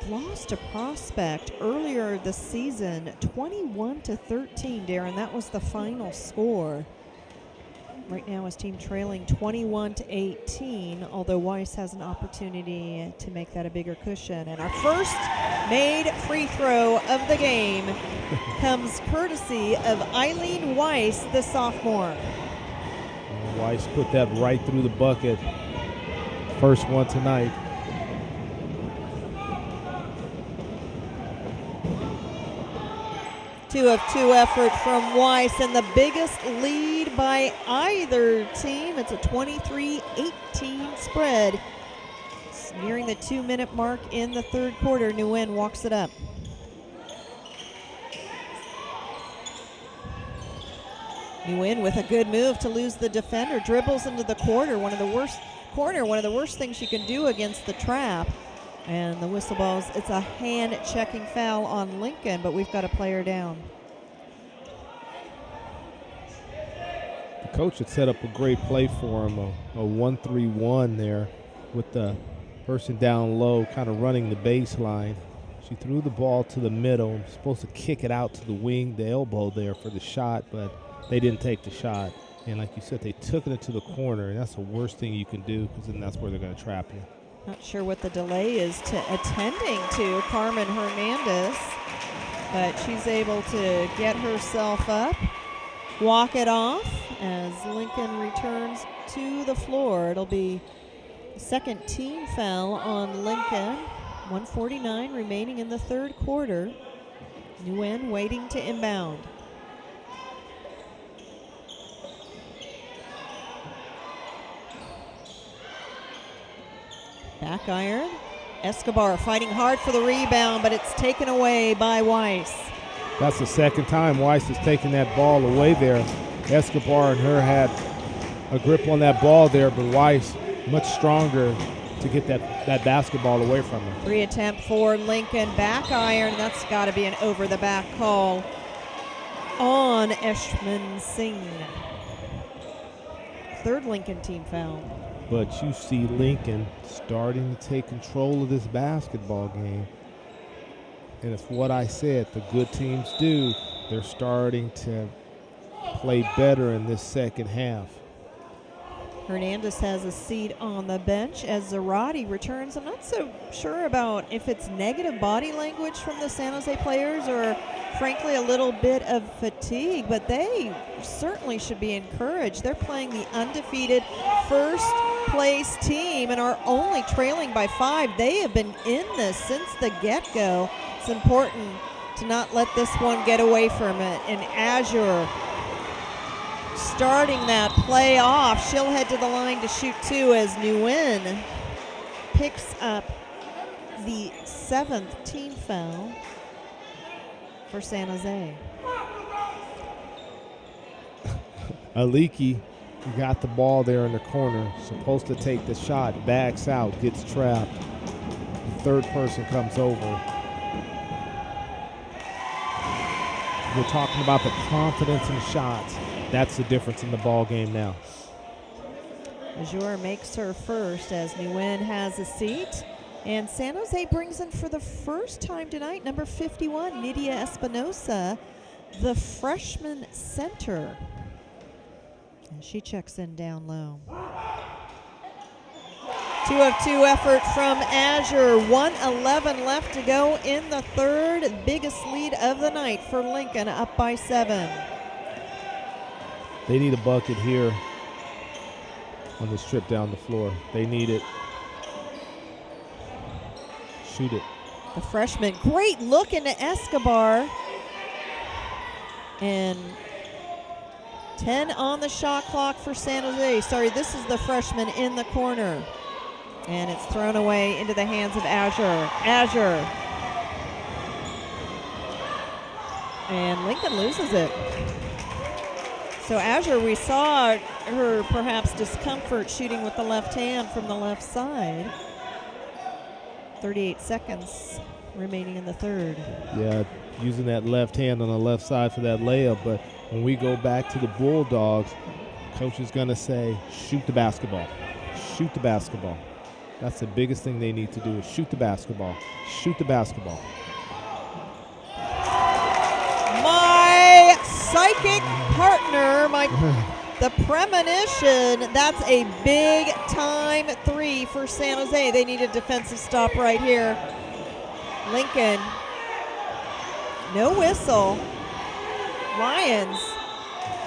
lost a prospect earlier this season, 21-13, Darren. That was the final score. Right now his team trailing 21-18, although Weiss has an opportunity to make that a bigger cushion. And our first made free throw of the game comes courtesy of Eileen Weiss, the sophomore. Weiss put that right through the bucket. First one tonight. Two of 2 effort from Weiss, and the biggest lead by either team. It's a 23-18 spread. It's nearing the 2-minute mark in the third quarter. Nguyen walks it up. Nguyen with a good move to lose the defender, dribbles into the corner. One of the worst things you can do against the trap. And the whistle balls, it's a hand-checking foul on Lincoln, but we've got a player down. The coach had set up a great play for him, a 1-3-1 there with the person down low, kind of running the baseline. She threw the ball to the middle, supposed to kick it out to the wing, the elbow there for the shot, but they didn't take the shot. And like you said, they took it to the corner, and that's the worst thing you can do, because then that's where they're going to trap you. Not sure what the delay is to attending to Carmen Hernandez, but she's able to get herself up, walk it off as Lincoln returns to the floor. It'll be the second team foul on Lincoln. 1:49 remaining in the third quarter. Nguyen waiting to inbound. Back iron. Escobar fighting hard for the rebound, but it's taken away by Weiss. That's the second time Weiss has taken that ball away there. Escobar and her had a grip on that ball there, but Weiss much stronger to get that basketball away from her. 3 attempt for Lincoln. Back iron. That's got to be an over-the-back call on Eshman Singh. Third Lincoln team foul. But you see Lincoln starting to take control of this basketball game. And it's what I said, the good teams do. They're starting to play better in this second half. Hernandez has a seat on the bench as Zarate returns. I'm not so sure about if it's negative body language from the San Jose players or frankly a little bit of fatigue, but they certainly should be encouraged. They're playing the undefeated first place team and are only trailing by 5. They have been in this since the get-go. It's important to not let this one get away from it. And Azure starting that play off. She'll head to the line to shoot 2 as Nguyen picks up the 7th team foul. for San Jose. Aliki got the ball there in the corner, supposed to take the shot, backs out, gets trapped. The third person comes over. We're talking about the confidence in shots. That's the difference in the ball game now. Azure makes her first as Nguyen has a seat. And San Jose brings in for the first time tonight, number 51, Nydia Espinosa, the freshman center. And she checks in down low. 2 of 2 effort from Azure. 1:11 left to go in the third. Biggest lead of the night for Lincoln, up by 7. They need a bucket here on this trip down the floor. They need it. Shoot it. The freshman, great look into Escobar. And 10 on the shot clock for San Jose. Sorry, this is the freshman in the corner. And it's thrown away into the hands of Azure. Azure. And Lincoln loses it. So Azure, we saw her perhaps discomfort shooting with the left hand from the left side. 38 seconds remaining in the third. Yeah, using that left hand on the left side for that layup. But when we go back to the Bulldogs, coach is going to say, shoot the basketball. Shoot the basketball. That's the biggest thing they need to do is shoot the basketball. Shoot the basketball. My psychic partner, the premonition, that's a big time 3 for San Jose. They need a defensive stop right here. Lincoln, no whistle. Lions,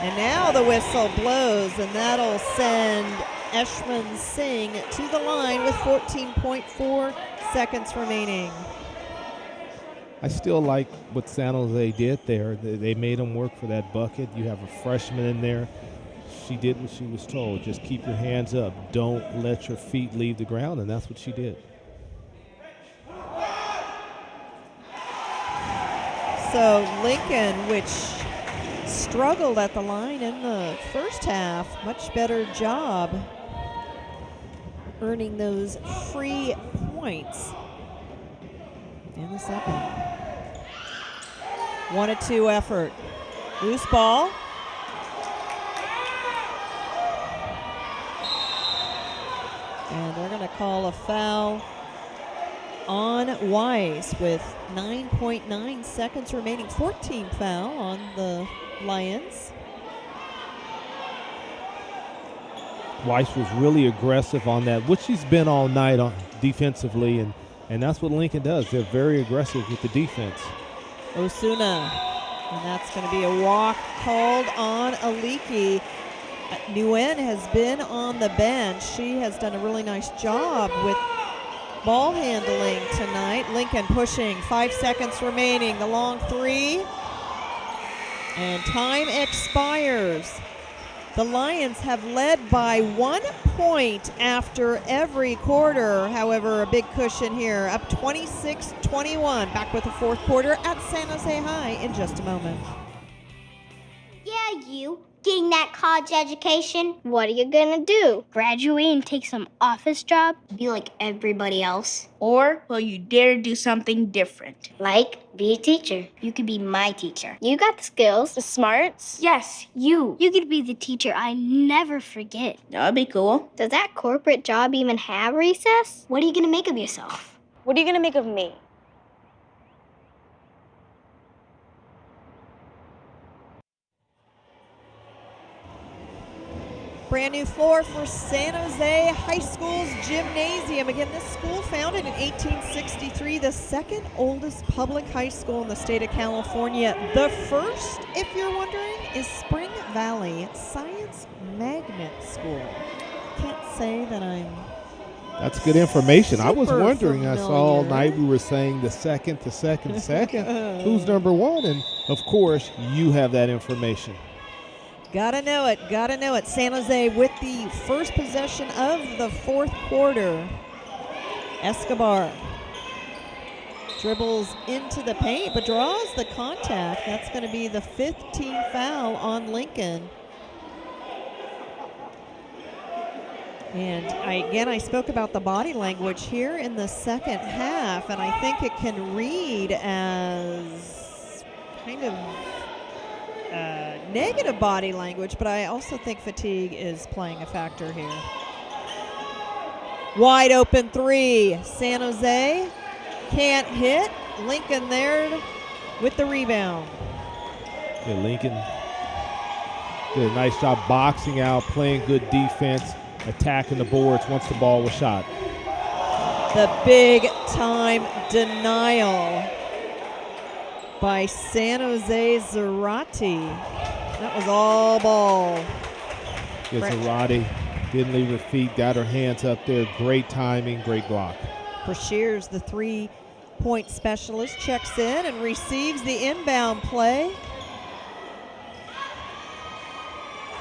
and now the whistle blows, and that'll send Eshman Singh to the line with 14.4 seconds remaining. I still like what San Jose did there. They made him work for that bucket. You have a freshman in there. She did what she was told. Just keep your hands up. Don't let your feet leave the ground, and that's what she did. So Lincoln, which struggled at the line in the first half, much better job earning those free points in the second. 1 of 2 effort. Loose ball. And they're going to call a foul on Weiss with 9.9 seconds remaining. 14th foul on the Lions. Weiss was really aggressive on that, which she's been all night on defensively, and that's what Lincoln does. They're very aggressive with the defense. Osuna, and that's going to be a walk called on Aliki. Nguyen has been on the bench. She has done a really nice job with ball handling tonight. Lincoln pushing, 5 seconds remaining. The long 3, and time expires. The Lions have led by 1 point after every quarter. However, a big cushion here, up 26-21. Back with the fourth quarter at San Jose High in just a moment. Yeah, you. Getting that college education, what are you gonna do? Graduate and take some office job? Be like everybody else? Or will you dare do something different? Like, be a teacher. You could be my teacher. You got the skills. The smarts? Yes, you. You could be the teacher I never forget. That'd be cool. Does that corporate job even have recess? What are you gonna make of yourself? What are you gonna make of me? Brand new floor for San Jose High School's gymnasium. Again, this school founded in 1863, the second oldest public high school in the state of California. The first, if you're wondering, is Spring Valley Science Magnet School. Can't say that I'm That's good information. I was super wondering, I saw all familiar. night we were saying the second. Who's number 1? And, of course, you have that information. Gotta know it, gotta know it. San Jose with the first possession of the fourth quarter. Escobar. Dribbles into the paint, but draws the contact. That's going to be the 5th team foul on Lincoln. And I spoke about the body language here in the second half, and I think it can read as kind of negative body language, but I also think fatigue is playing a factor here. Wide open three. San Jose can't hit. Lincoln there with the rebound. Yeah, Lincoln did a nice job boxing out, playing good defense, attacking the boards once the ball was shot. The big time denial by San Jose Zarate. That was all ball. Yeah, Zarate didn't leave her feet, got her hands up there. Great timing, great block. Brashears, the 3-point specialist, checks in and receives the inbound play.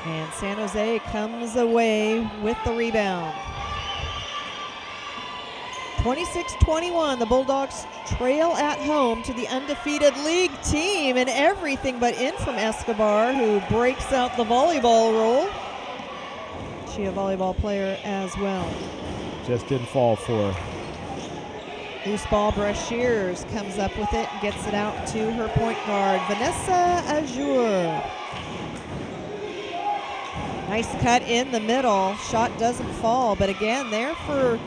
And San Jose comes away with the rebound. 26-21, the Bulldogs trail at home to the undefeated league team, and everything but in from Escobar, who breaks out the volleyball rule. She a volleyball player as well. Just didn't fall for her. Loose ball, Brashears comes up with it and gets it out to her point guard, Vanessa Azure. Nice cut in the middle. Shot doesn't fall, but again, there for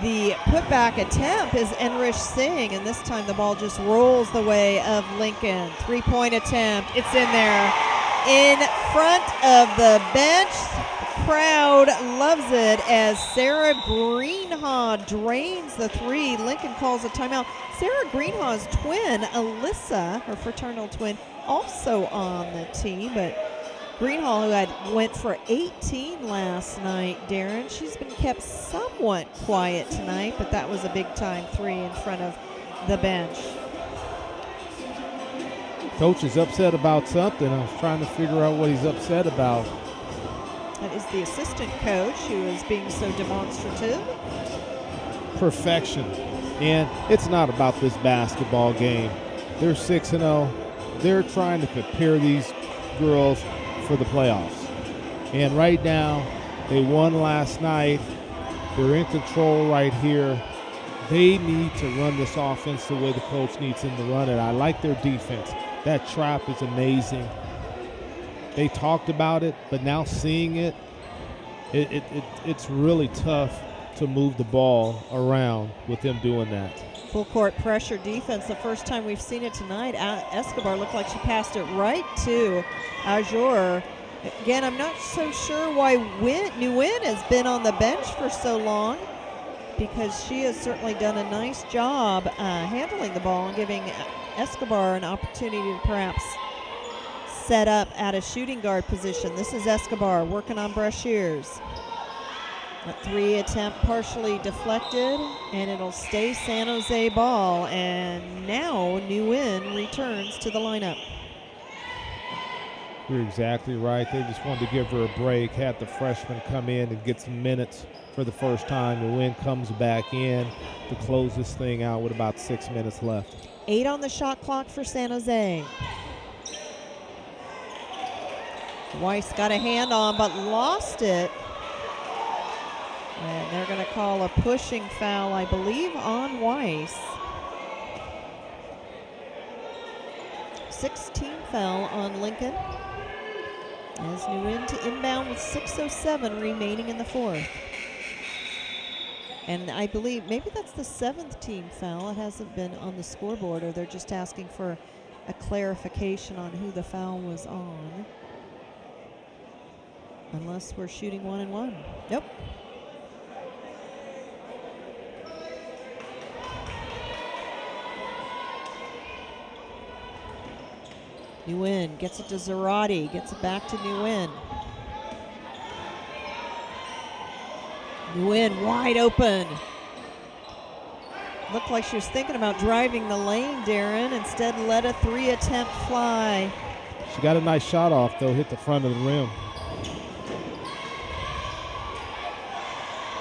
the putback attempt is Enrich Singh, and this time the ball just rolls the way of Lincoln. 3-point attempt. It's in there. In front of the bench. The crowd loves it as Sarah Greenhaw drains the three. Lincoln calls a timeout. Sarah Greenhaw's twin, Alyssa, her fraternal twin, also on the team, but Greenhall, who went for 18 last night, Darren, she's been kept somewhat quiet tonight, but that was a big-time three in front of the bench. Coach is upset about something. I was trying to figure out what he's upset about. That is the assistant coach who is being so demonstrative. Perfection. And it's not about this basketball game. They're 6-0. They're trying to prepare these girls for the playoffs. And right now, they won last night. They're in control right here. They need to run this offense the way the coach needs them to run it. I like their defense. That trap is amazing. They talked about it, but now seeing it, it's really tough to move the ball around with them doing that. Full court pressure defense, the first time we've seen it tonight. Escobar looked like she passed it right to Azure. Again, I'm not so sure why Nguyen has been on the bench for so long, because she has certainly done a nice job handling the ball and giving Escobar an opportunity to perhaps set up at a shooting guard position. This is Escobar working on Brashears. That three attempt partially deflected, and it'll stay San Jose ball. And now Nguyen returns to the lineup. You're exactly right. They just wanted to give her a break, had the freshman come in and get some minutes for the first time. Nguyen comes back in to close this thing out with about 6 minutes left. 8 on the shot clock for San Jose. Weiss got a hand on, but lost it. And they're going to call a pushing foul, I believe, on Weiss. 16 foul on Lincoln. As Nguyen to inbound with 6:07 remaining in the fourth. And I believe maybe that's the 7th team foul. It hasn't been on the scoreboard, or they're just asking for a clarification on who the foul was on. Unless we're shooting 1-1. Nope. Nguyen gets it to Zarate, gets it back to Nguyen. Nguyen wide open. Looked like she was thinking about driving the lane, Darren. Instead, let a 3 attempt fly. She got a nice shot off, though, hit the front of the rim.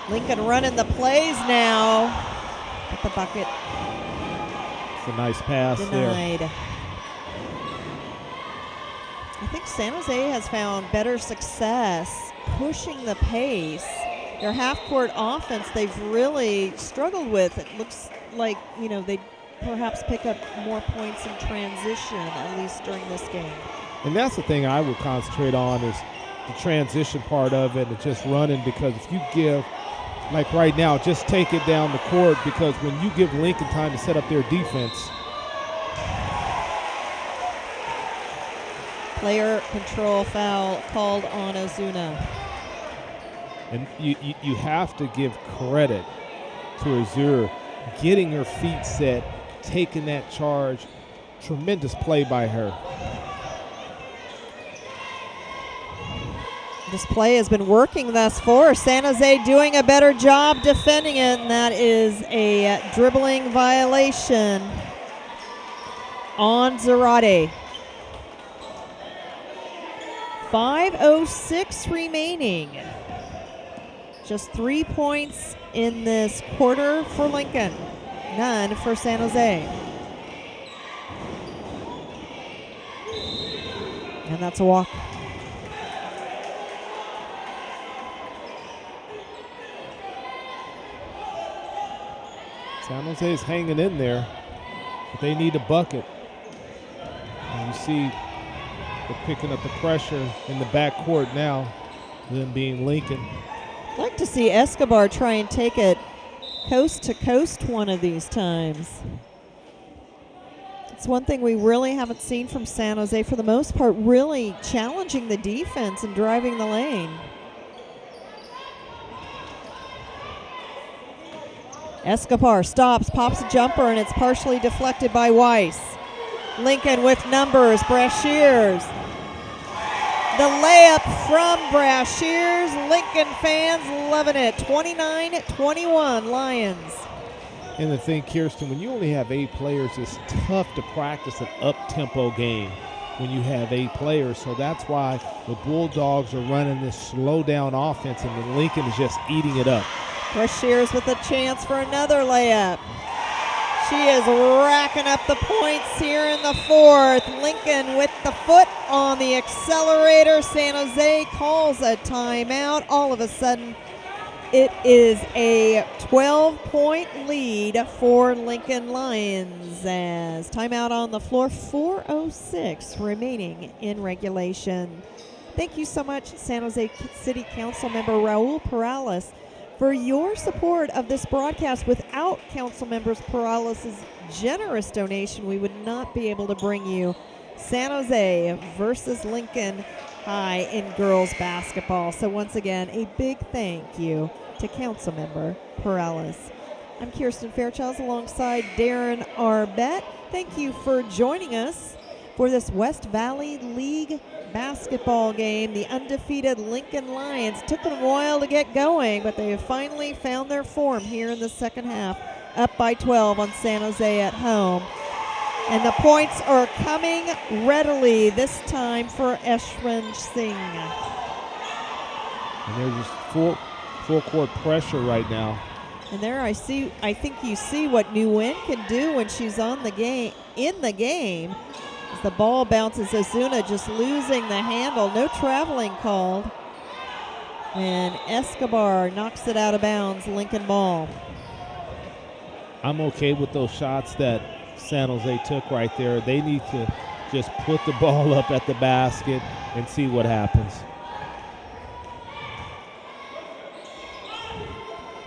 Lincoln running the plays now. At the bucket. It's a nice pass there. Denied. I think San Jose has found better success pushing the pace. Their half-court offense they've really struggled with. It looks like, they perhaps pick up more points in transition, at least during this game. And that's the thing I would concentrate on is the transition part of it and just running, because if you give, like right now, just take it down the court, because when you give Lincoln time to set up their defense. Player control foul called on Ozuna. And you have to give credit to Azur getting her feet set, taking that charge. Tremendous play by her. This play has been working thus far. San Jose doing a better job defending it, and that is a dribbling violation on Zarate. 5:06 remaining. Just 3 points in this quarter for Lincoln, none for San Jose. And that's a walk. San Jose is hanging in there, but they need a bucket. And you see they're picking up the pressure in the backcourt now, them being Lincoln. I'd like to see Escobar try and take it coast to coast one of these times. It's one thing we really haven't seen from San Jose for the most part, really challenging the defense and driving the lane. Escobar stops, pops a jumper, and it's partially deflected by Weiss. Lincoln with numbers, Brashears. The layup from Brashears. Lincoln fans loving it. 29-21 Lions. And the thing, Kirsten, when you only have 8 players, it's tough to practice an up-tempo game when you have 8 players. So that's why the Bulldogs are running this slow-down offense, and then Lincoln is just eating it up. Brashears with a chance for another layup. She is racking up the points here in the fourth. Lincoln with the foot on the accelerator. San Jose calls a timeout. All of a sudden, it is a 12-point lead for Lincoln Lions as timeout on the floor, 4:06 remaining in regulation. Thank you so much, San Jose City Council member Raul Perales, for your support of this broadcast. Without Council members Perales' generous donation, we would not be able to bring you San Jose versus Lincoln High in girls basketball. So once again, a big thank you to Councilmember Perales. I'm Kirsten Fairchild alongside Darren Arbett. Thank you for joining us for this West Valley League basketball game. The undefeated Lincoln Lions took them a while to get going, but they have finally found their form here in the second half, up by 12 on San Jose at home. And the points are coming readily this time for Eshwin Singh. And they're just full court pressure right now. And there I think you see what Nguyen can do when she's in the game. As the ball bounces, Ozuna just losing the handle. No traveling called. And Escobar knocks it out of bounds, Lincoln ball. I'm okay with those shots that San Jose took right there. They need to just put the ball up at the basket and see what happens.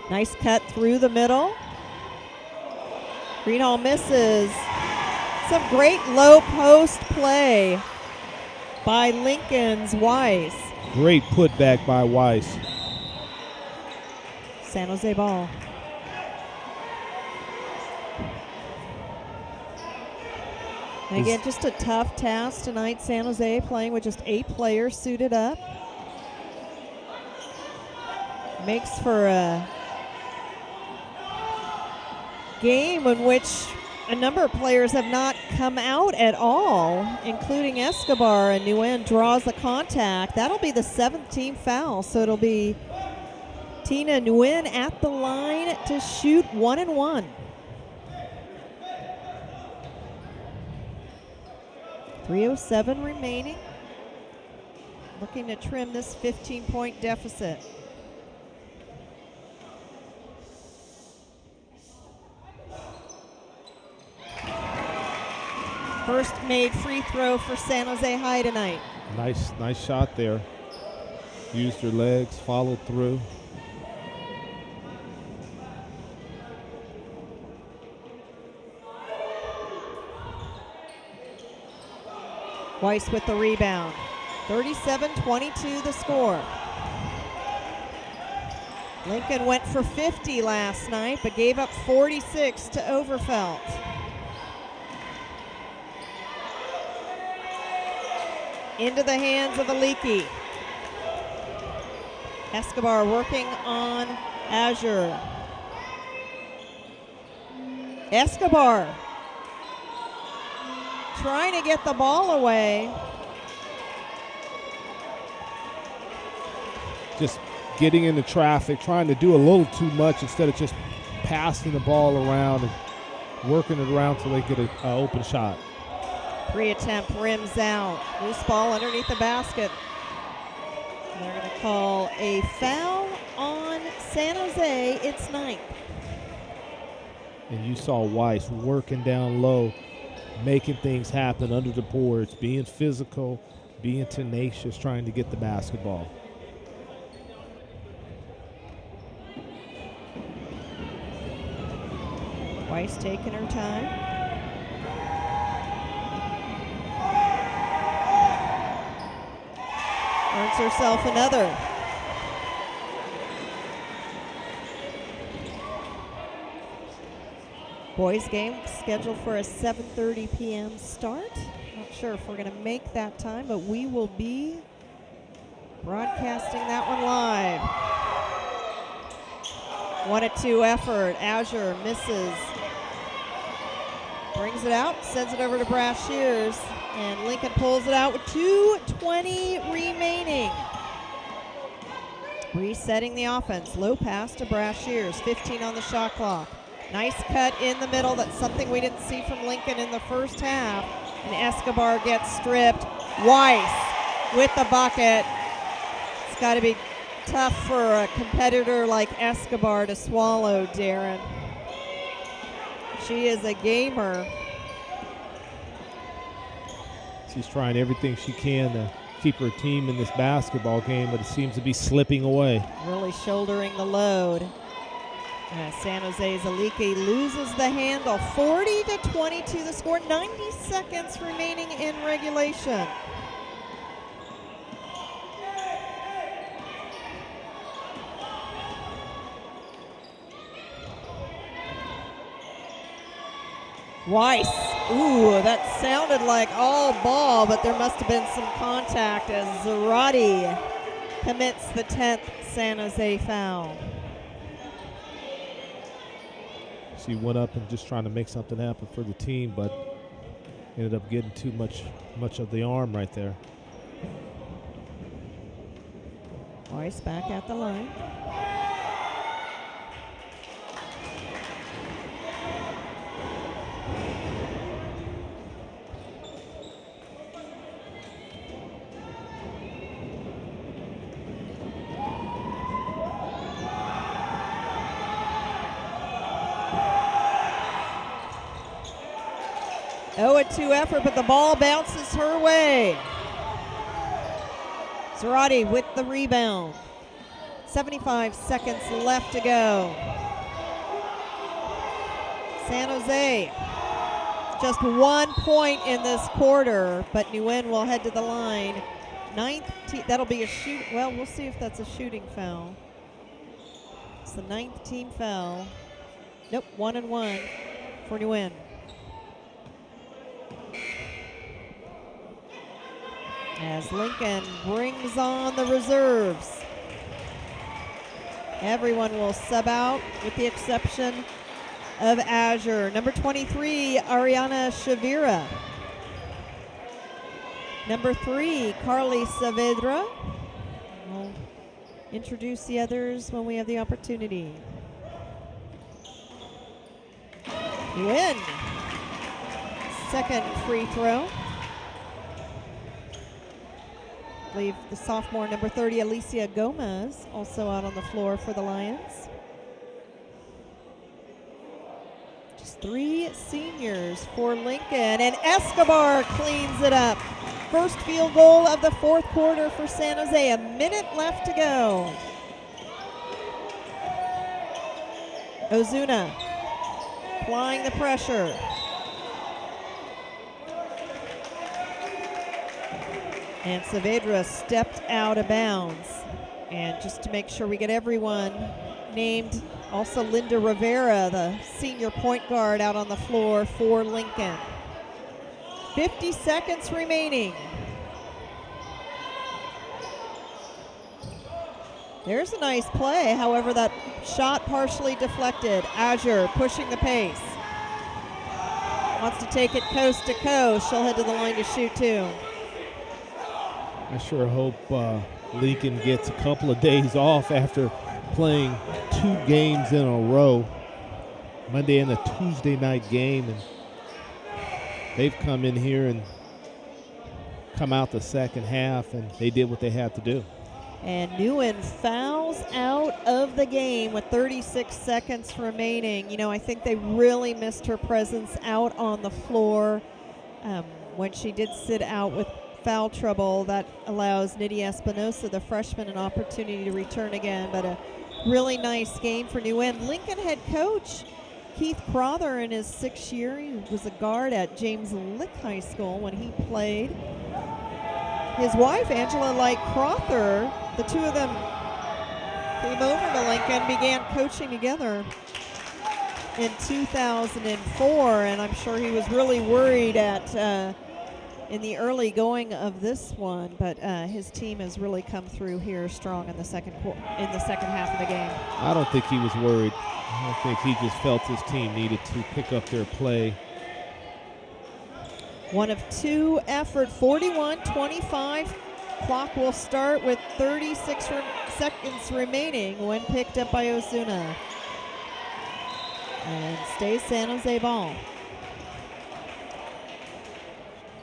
Nice cut through the middle. Greenhall misses. Some great low post play by Lincoln's Weiss. Great putback by Weiss. San Jose ball. And again, just a tough task tonight. San Jose playing with just 8 players suited up. Makes for a game in which a number of players have not come out at all, including Escobar, and Nguyen draws the contact. That'll be the 7th team foul, so it'll be Tina Nguyen at the line to shoot 1-and-1. 3:07 remaining. Looking to trim this 15-point deficit. First made free throw for San Jose High tonight. Nice shot there. Used her legs, followed through. Weiss with the rebound. 37-22 the score. Lincoln went for 50 last night, but gave up 46 to Overfelt. Into the hands of Aliki. Escobar working on Azure. Escobar trying to get the ball away. Just getting into traffic, trying to do a little too much instead of just passing the ball around and working it around so they get an open shot. Pre-attempt rims out. Loose ball underneath the basket. They're going to call a foul on San Jose. It's 9th. And you saw Weiss working down low, making things happen under the boards, being physical, being tenacious, trying to get the basketball. Weiss taking her time. Earns herself another. Boys game scheduled for a 7:30 p.m. start. Not sure if we're going to make that time, but we will be broadcasting that one live. 1-2 effort. Azure misses. Brings it out, sends it over to Brashears, and Lincoln pulls it out with 2:20 remaining. Resetting the offense. Low pass to Brashears. 15 on the shot clock. Nice cut in the middle. That's something we didn't see from Lincoln in the first half. And Escobar gets stripped. Weiss with the bucket. It's got to be tough for a competitor like Escobar to swallow, Darren. She is a gamer. She's trying everything she can to keep her team in this basketball game, but it seems to be slipping away. Really shouldering the load. San Jose's Aliki loses the handle. 40-22 the score. 90 seconds remaining in regulation. Weiss. Ooh, that sounded like all ball, but there must have been some contact as Zarate commits the 10th San Jose foul. She went up and just trying to make something happen for the team, but ended up getting too much of the arm right there. Weiss back at the line. Oh, a 2 effort, but the ball bounces her way. Zarate with the rebound. 75 seconds left to go. San Jose, just 1 point in this quarter, but Nguyen will head to the line. 9th, that'll be a shoot. Well, we'll see if that's a shooting foul. It's the 9th team foul. Nope, 1-1 for Nguyen. As Lincoln brings on the reserves. Everyone will sub out with the exception of Azure. Number 23, Ariana Shavira. Number 3, Carly Saavedra. We'll introduce the others when we have the opportunity. Win. Second free throw. believe the sophomore, number 30, Alicia Gomez, also out on the floor for the Lions. Just 3 seniors for Lincoln, and Escobar cleans it up. First field goal of the 4th quarter for San Jose. A minute left to go. Ozuna applying the pressure. And Saavedra stepped out of bounds. And just to make sure we get everyone named, also Linda Rivera, the senior point guard, out on the floor for Lincoln. 50 seconds remaining. There's a nice play. However, that shot partially deflected. Azure pushing the pace. Wants to take it coast to coast. She'll head to the line to shoot too. I sure hope Lincoln gets a couple of days off after playing 2 games in a row, Monday and a Tuesday night game, and they've come in here and come out the second half, and they did what they had to do. And Nguyen fouls out of the game with 36 seconds remaining. You know, I think they really missed her presence out on the floor when she did sit out with foul trouble. That allows Nydia Espinosa, the freshman, an opportunity to return again. But a really nice game for Nguyen. Lincoln head coach Keith Crother, in his 6th year, he was a guard at James Lick High School when he played. His wife, Angela Light Crother, the two of them came over to Lincoln, began coaching together in 2004, and I'm sure he was really worried in the early going of this one, but his team has really come through here strong in the second half of the game. I don't think he was worried. I think he just felt his team needed to pick up their play. 1 of 2 effort, 41-25. Clock will start with 36 seconds remaining when picked up by Ozuna. And stays San Jose ball.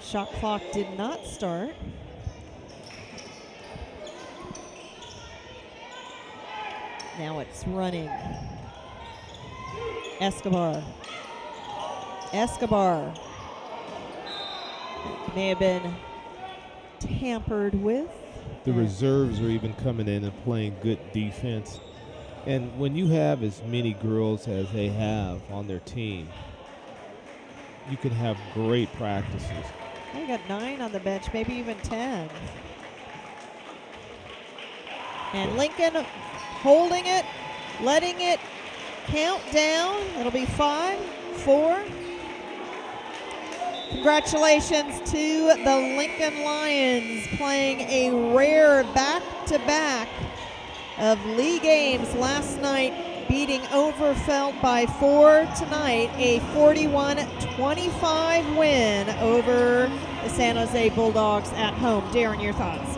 Shot clock did not start. Now it's running. Escobar. May have been tampered with. The reserves are even coming in and playing good defense. And when you have as many girls as they have on their team, you can have great practices. They got 9 on the bench, maybe even 10. And Lincoln holding it, letting it count down. It'll be 5, 4. Congratulations to the Lincoln Lions, playing a rare back-to-back of league games last night, beating Overfelt by 4 tonight, a 41-25 win over the San Jose Bulldogs at home. Darren, your thoughts?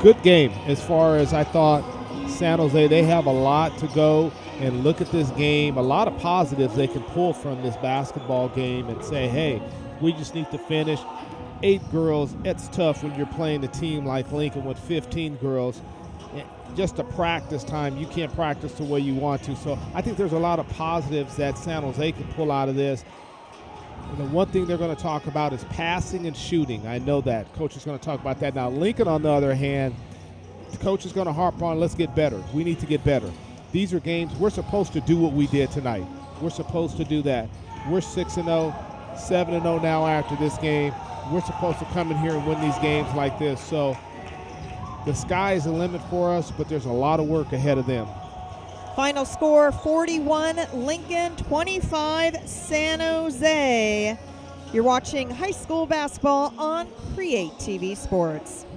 Good game as far as I thought. San Jose, they have a lot to go and look at this game, a lot of positives they can pull from this basketball game and say, hey, we just need to finish. 8 girls, it's tough when you're playing a team like Lincoln with 15 girls. Just a practice time, you can't practice the way you want to. So I think there's a lot of positives that San Jose can pull out of this. And the one thing they're going to talk about is passing and shooting. I know that. Coach is going to talk about that. Now, Lincoln, on the other hand, the coach is going to harp on, let's get better. We need to get better. These are games we're supposed to do what we did tonight. We're supposed to do that. We're 6-0, 7-0 now after this game. We're supposed to come in here and win these games like this. So the sky is the limit for us, but there's a lot of work ahead of them. Final score, 41 Lincoln, 25 San Jose. You're watching high school basketball on CreaTV Sports.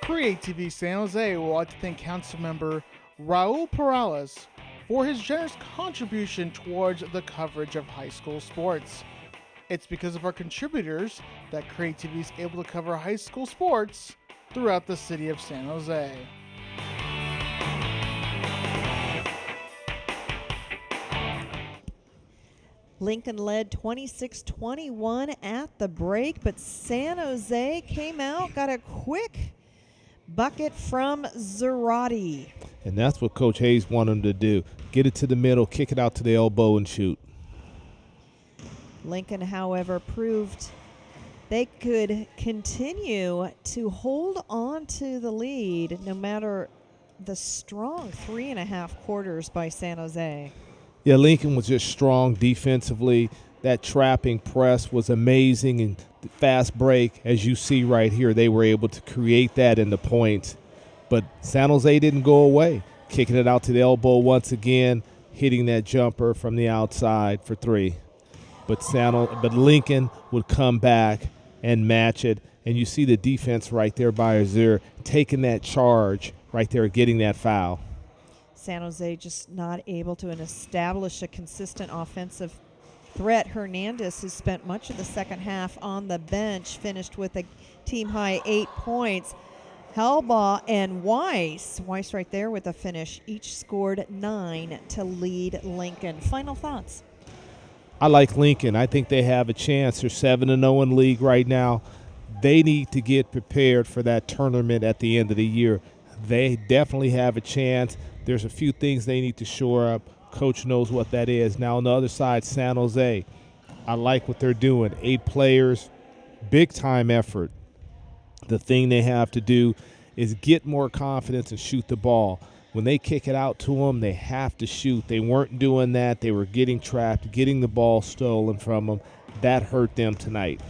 CreaTV San Jose would like to thank Councilmember Raul Perales for his generous contribution towards the coverage of high school sports. It's because of our contributors that CreaTV is able to cover high school sports throughout the city of San Jose. Lincoln led 26-21 at the break, but San Jose came out, got a quick bucket from Zarate. And that's what Coach Hayes wanted them to do. Get it to the middle, kick it out to the elbow, and shoot. Lincoln, however, proved they could continue to hold on to the lead no matter the strong 3.5 quarters by San Jose. Yeah, Lincoln was just strong defensively. That trapping press was amazing, and the fast break, as you see right here, they were able to create that in the points. But San Jose didn't go away, kicking it out to the elbow once again, hitting that jumper from the outside for 3. But Lincoln would come back and match it, and you see the defense right there by Azir taking that charge right there, getting that foul. San Jose just not able to establish a consistent offensive threat. Hernandez, who spent much of the second half on the bench, finished with a team-high 8 points. Helbaugh and Weiss right there with a finish, each scored 9 to lead Lincoln. Final thoughts? I like Lincoln. I think they have a chance. They're 7-0 in league right now. They need to get prepared for that tournament at the end of the year. They definitely have a chance. There's a few things they need to shore up. Coach knows what that is. Now on the other side, San Jose, I like what they're doing. 8 players, big-time effort. The thing they have to do is get more confidence and shoot the ball. When they kick it out to them, they have to shoot. They weren't doing that. They were getting trapped, getting the ball stolen from them. That hurt them tonight.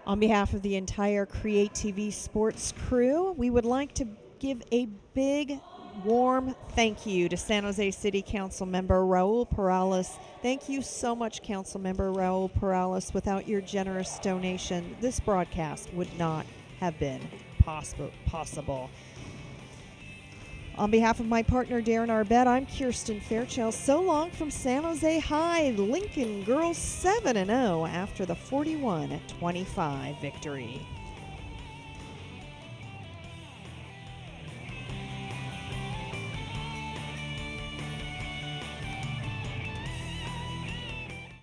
On behalf of the entire CreaTV sports crew, we would like to give a big, warm thank you to San Jose City Council member Raul Perales. Thank you so much, Council member Raul Perales. Without your generous donation, this broadcast would not have been possible. On behalf of my partner, Darren Arbett, I'm Kirsten Fairchild. So long from San Jose High. Lincoln girls 7-0 after the 41-25 victory.